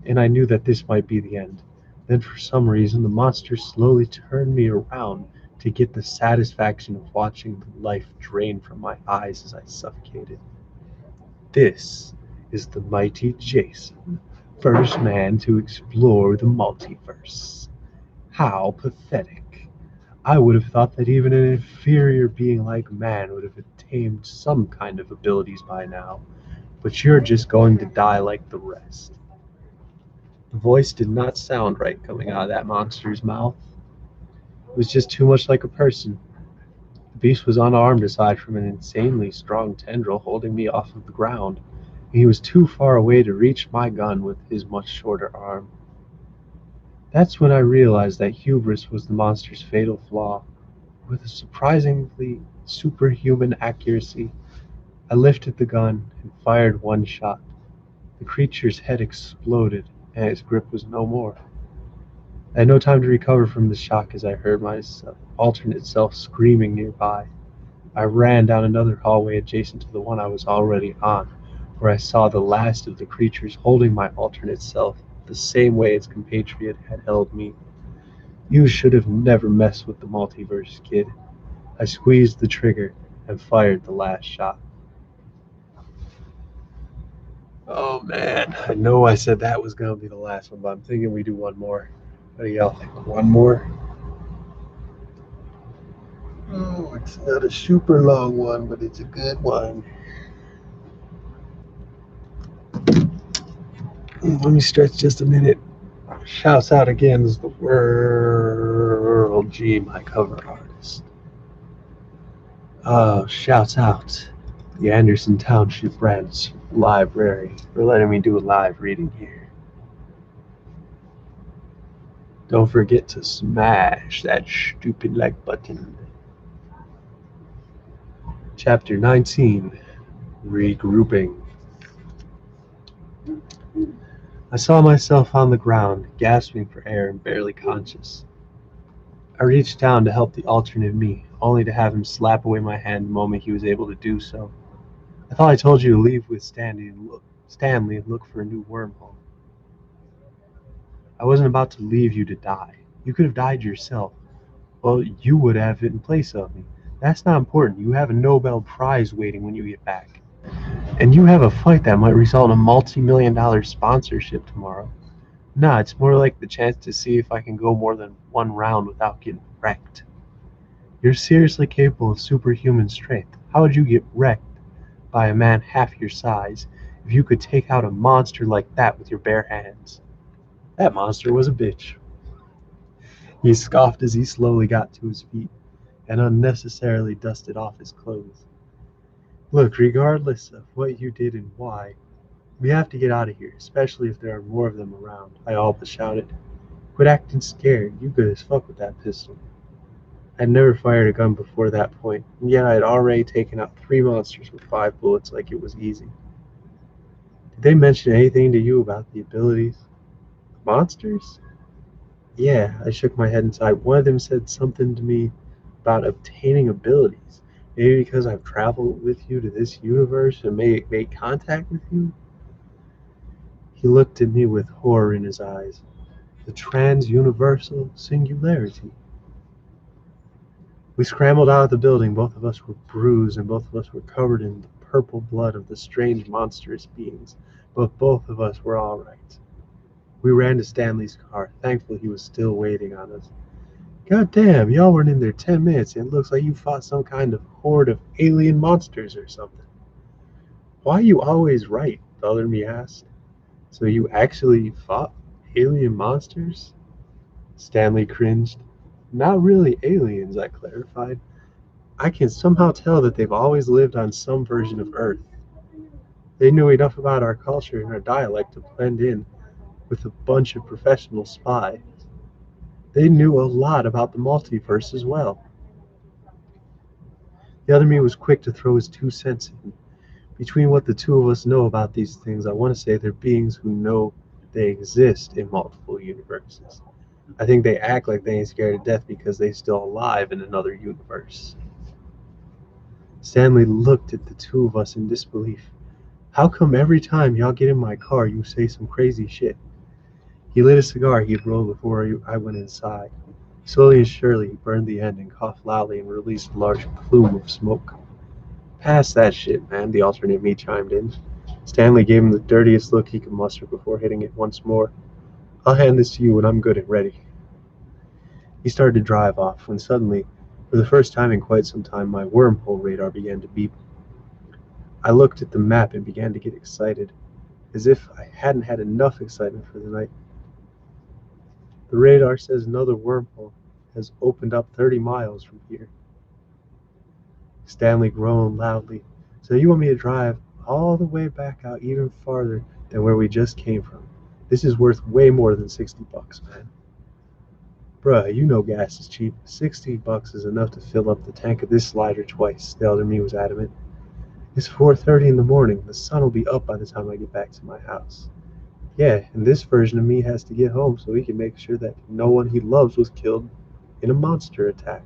and I knew that this might be the end. Then, for some reason, the monster slowly turned me around to get the satisfaction of watching the life drain from my eyes as I suffocated. This is the mighty Jason, first man to explore the multiverse. How pathetic. I would have thought that even an inferior being like man would have attained some kind of abilities by now, but you're just going to die like the rest. The voice did not sound right coming out of that monster's mouth. It was just too much like a person. The beast was unarmed aside from an insanely strong tendril holding me off of the ground, and he was too far away to reach my gun with his much shorter arm. That's when I realized that hubris was the monster's fatal flaw. With a surprisingly superhuman accuracy, I lifted the gun and fired one shot. The creature's head exploded, and its grip was no more. I had no time to recover from the shock as I heard my alternate self screaming nearby. I ran down another hallway adjacent to the one I was already on, where I saw the last of the creatures holding my alternate self the same way its compatriot had held me. You should have never messed with the multiverse, kid. I squeezed the trigger and fired the last shot. Oh man, I know I said that was gonna be the last one, but I'm thinking we do one more. What do y'all think? One more? Oh, it's not a super long one, but it's a good one. Let me stretch just a minute. Shouts out again is the World G, my cover artist. Shouts out the Anderson Township Branch Library for letting me do a live reading here. Don't forget to smash that stupid like button. Chapter 19, Regrouping. I saw myself on the ground, gasping for air and barely conscious. I reached down to help the alternate me, only to have him slap away my hand the moment he was able to do so. I thought I told you to leave with Stanley and look for a new wormhole. I wasn't about to leave you to die. You could have died yourself. Well, you would have in place of me. That's not important. You have a Nobel Prize waiting when you get back. And you have a fight that might result in a multi-million-dollar sponsorship tomorrow. Nah, it's more like the chance to see if I can go more than one round without getting wrecked. You're seriously capable of superhuman strength. How would you get wrecked by a man half your size if you could take out a monster like that with your bare hands? That monster was a bitch. He scoffed as he slowly got to his feet and unnecessarily dusted off his clothes. Look, regardless of what you did and why, we have to get out of here, especially if there are more of them around, I all but shouted. Quit acting scared. You good as fuck with that pistol. I'd never fired a gun before that point, and yet I had already taken out 3 monsters with 5 bullets like it was easy. Did they mention anything to you about the abilities? Monsters? Yeah, I shook my head inside. One of them said something to me about obtaining abilities. Maybe because I've traveled with you to this universe and made contact with you? He looked at me with horror in his eyes. The trans-universal singularity. We scrambled out of the building. Both of us were bruised, and both of us were covered in the purple blood of the strange monstrous beings. But both of us were all right. We ran to Stanley's car. Thankfully, he was still waiting on us. God damn, y'all weren't in there 10 minutes, and it looks like you fought some kind of horde of alien monsters or something. Why are you always right? The other me asked. So you actually fought alien monsters? Stanley cringed. Not really aliens, I clarified. I can somehow tell that they've always lived on some version of Earth. They knew enough about our culture and our dialect to blend in with a bunch of professional spies. They knew a lot about the multiverse as well. The other me was quick to throw his 2 cents in. Between what the two of us know about these things, I want to say they're beings who know they exist in multiple universes. I think they act like they ain't scared to death because they're still alive in another universe. Stanley looked at the two of us in disbelief. How come every time y'all get in my car you say some crazy shit? He lit a cigar he had rolled before I went inside. Slowly and surely he burned the end and coughed loudly and released a large plume of smoke. Pass that shit, man, the alternate me chimed in. Stanley gave him the dirtiest look he could muster before hitting it once more. I'll hand this to you when I'm good and ready. He started to drive off when suddenly, for the first time in quite some time, my wormhole radar began to beep. I looked at the map and began to get excited, as if I hadn't had enough excitement for the night. The radar says another wormhole has opened up 30 miles from here. Stanley groaned loudly. So you want me to drive all the way back out even farther than where we just came from? This is worth way more than $60, man. Bruh, you know gas is cheap. $60 is enough to fill up the tank of this slider twice, the elder me was adamant. It's 4:30 in the morning. The sun will be up by the time I get back to my house. Yeah, and this version of me has to get home so he can make sure that no one he loves was killed in a monster attack.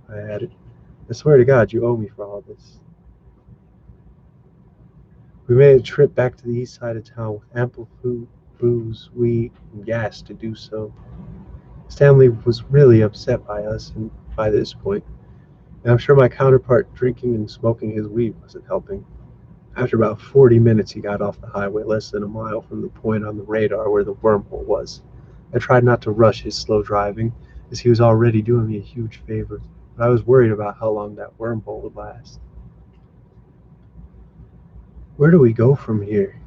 I added, I swear to God you owe me for all this. We made a trip back to the east side of town with ample food, booze, weed, and gas to do so. Stanley was really upset by us and by this point, and I'm sure my counterpart drinking and smoking his weed wasn't helping. After about 40 minutes he got off the highway less than a mile from the point on the radar where the wormhole was. I tried not to rush his slow driving, as he was already doing me a huge favor, but I was worried about how long that wormhole would last. Where do we go from here?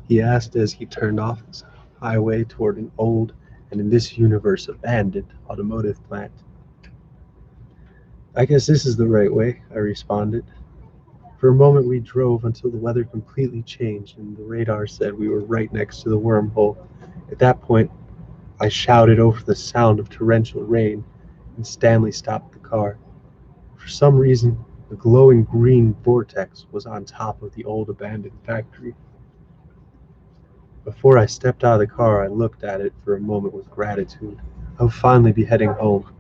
He asked as he turned off the highway toward an old, and in this universe abandoned, automotive plant. I guess this is the right way, I responded. For a moment we drove until the weather completely changed and the radar said we were right next to the wormhole. At that point, I shouted over the sound of torrential rain, and Stanley stopped the car. For some reason, the glowing green vortex was on top of the old abandoned factory. Before I stepped out of the car, I looked at it for a moment with gratitude. I would finally be heading home.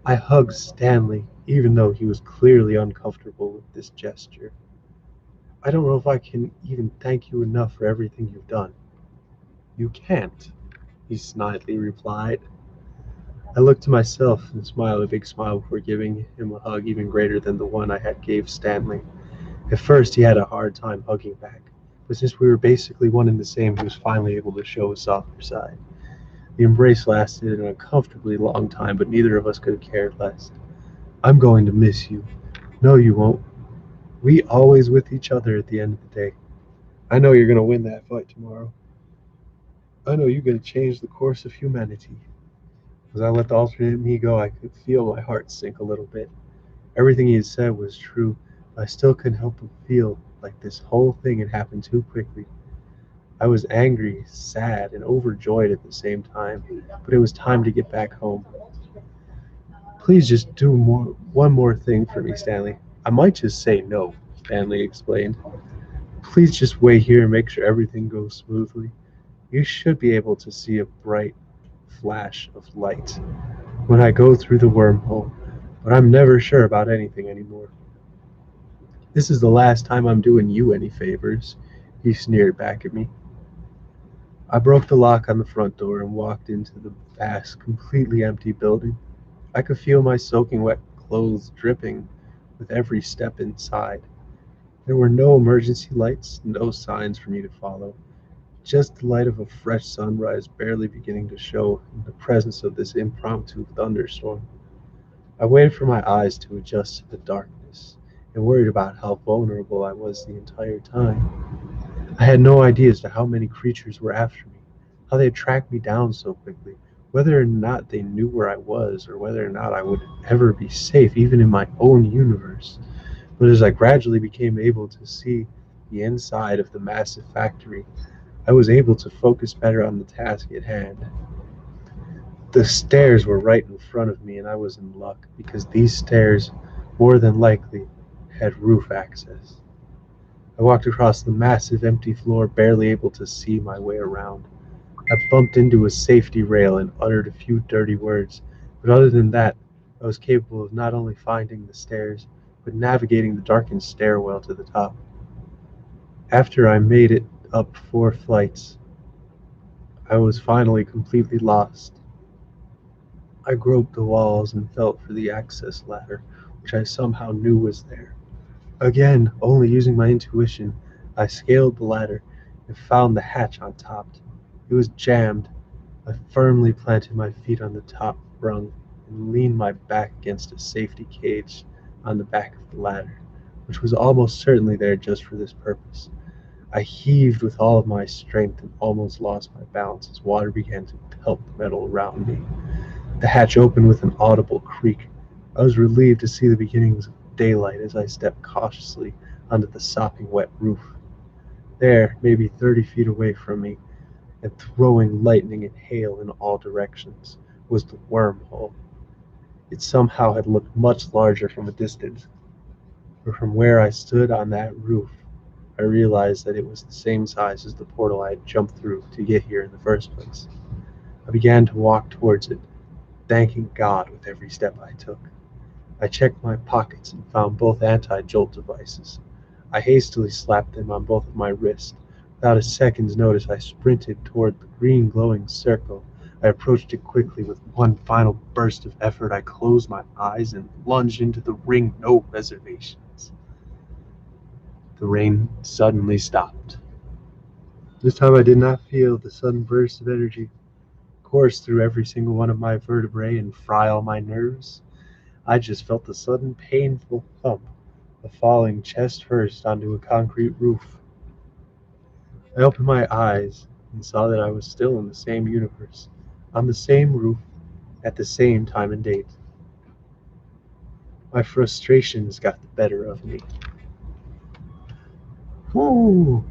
I hugged Stanley, even though he was clearly uncomfortable with this gesture. I don't know if I can even thank you enough for everything you've done. You can't, he snidely replied. I looked to myself and smiled a big smile before giving him a hug even greater than the one I had gave Stanley. At first he had a hard time hugging back, but since we were basically one and the same, he was finally able to show a softer side. The embrace lasted an uncomfortably long time, but neither of us could have cared less. I'm going to miss you. No, you won't. We always with each other at the end of the day. I know you're going to win that fight tomorrow. I know you're going to change the course of humanity. As I let the alternate me go, I could feel my heart sink a little bit. Everything he had said was true, but I still couldn't help but feel like this whole thing had happened too quickly. I was angry, sad, and overjoyed at the same time, but it was time to get back home. Please just do one more thing for me, Stanley. I might just say no, Stanley explained. Please just wait here and make sure everything goes smoothly. You should be able to see a bright flash of light when I go through the wormhole, but I'm never sure about anything anymore. This is the last time I'm doing you any favors, he sneered back at me. I broke the lock on the front door and walked into the vast, completely empty building. I could feel my soaking wet clothes dripping with every step inside. There were no emergency lights, no signs for me to follow, just the light of a fresh sunrise barely beginning to show in the presence of this impromptu thunderstorm. I waited for my eyes to adjust to the darkness and worried about how vulnerable I was the entire time. I had no idea as to how many creatures were after me, how they had tracked me down so quickly, whether or not they knew where I was, or whether or not I would ever be safe, even in my own universe. But as I gradually became able to see the inside of the massive factory, I was able to focus better on the task at hand. The stairs were right in front of me, and I was in luck, because these stairs, more than likely, had roof access. I walked across the massive empty floor, barely able to see my way around. I bumped into a safety rail and uttered a few dirty words, but other than that, I was capable of not only finding the stairs, but navigating the darkened stairwell to the top. After I made it up 4 flights, I was finally completely lost. I groped the walls and felt for the access ladder, which I somehow knew was there. Again, only using my intuition, I scaled the ladder and found the hatch on top. It was jammed. I firmly planted my feet on the top rung and leaned my back against a safety cage on the back of the ladder, which was almost certainly there just for this purpose. I heaved with all of my strength and almost lost my balance as water began to pelt the metal around me. The hatch opened with an audible creak. I was relieved to see the beginnings of daylight as I stepped cautiously onto the sopping wet roof. There, maybe 30 feet away from me, and throwing lightning and hail in all directions, was the wormhole. It somehow had looked much larger from a distance, but from where I stood on that roof, I realized that it was the same size as the portal I had jumped through to get here in the first place. I began to walk towards it, thanking God with every step I took. I checked my pockets and found both anti-jolt devices. I hastily slapped them on both of my wrists. Without a second's notice, I sprinted toward the green glowing circle. I approached it quickly. With one final burst of effort, I closed my eyes and plunged into the ring, no reservations. The rain suddenly stopped. This time I did not feel the sudden burst of energy course through every single one of my vertebrae and fry all my nerves. I just felt the sudden painful thump of falling chest first onto a concrete roof. I opened my eyes and saw that I was still in the same universe, on the same roof, at the same time and date. My frustrations got the better of me. Whoo!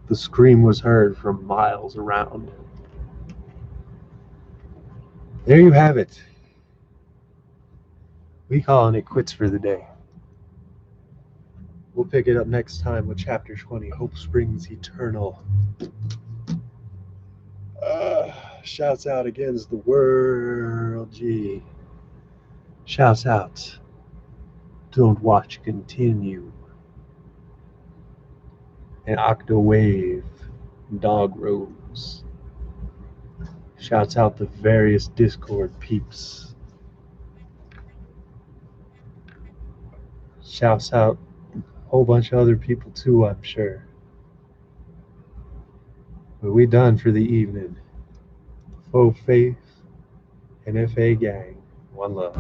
The scream was heard from miles around. There you have it. We calling it quits for the day. We'll pick it up next time with Chapter 20, Hope Springs Eternal. Shouts out against the world, G. Shouts out. Don't watch, continue. And Octowave, Dog Rose. Shouts out the various Discord peeps. Shouts out a whole bunch of other people too, I'm sure. But we done for the evening. Faux Faith and FA Gang. One love.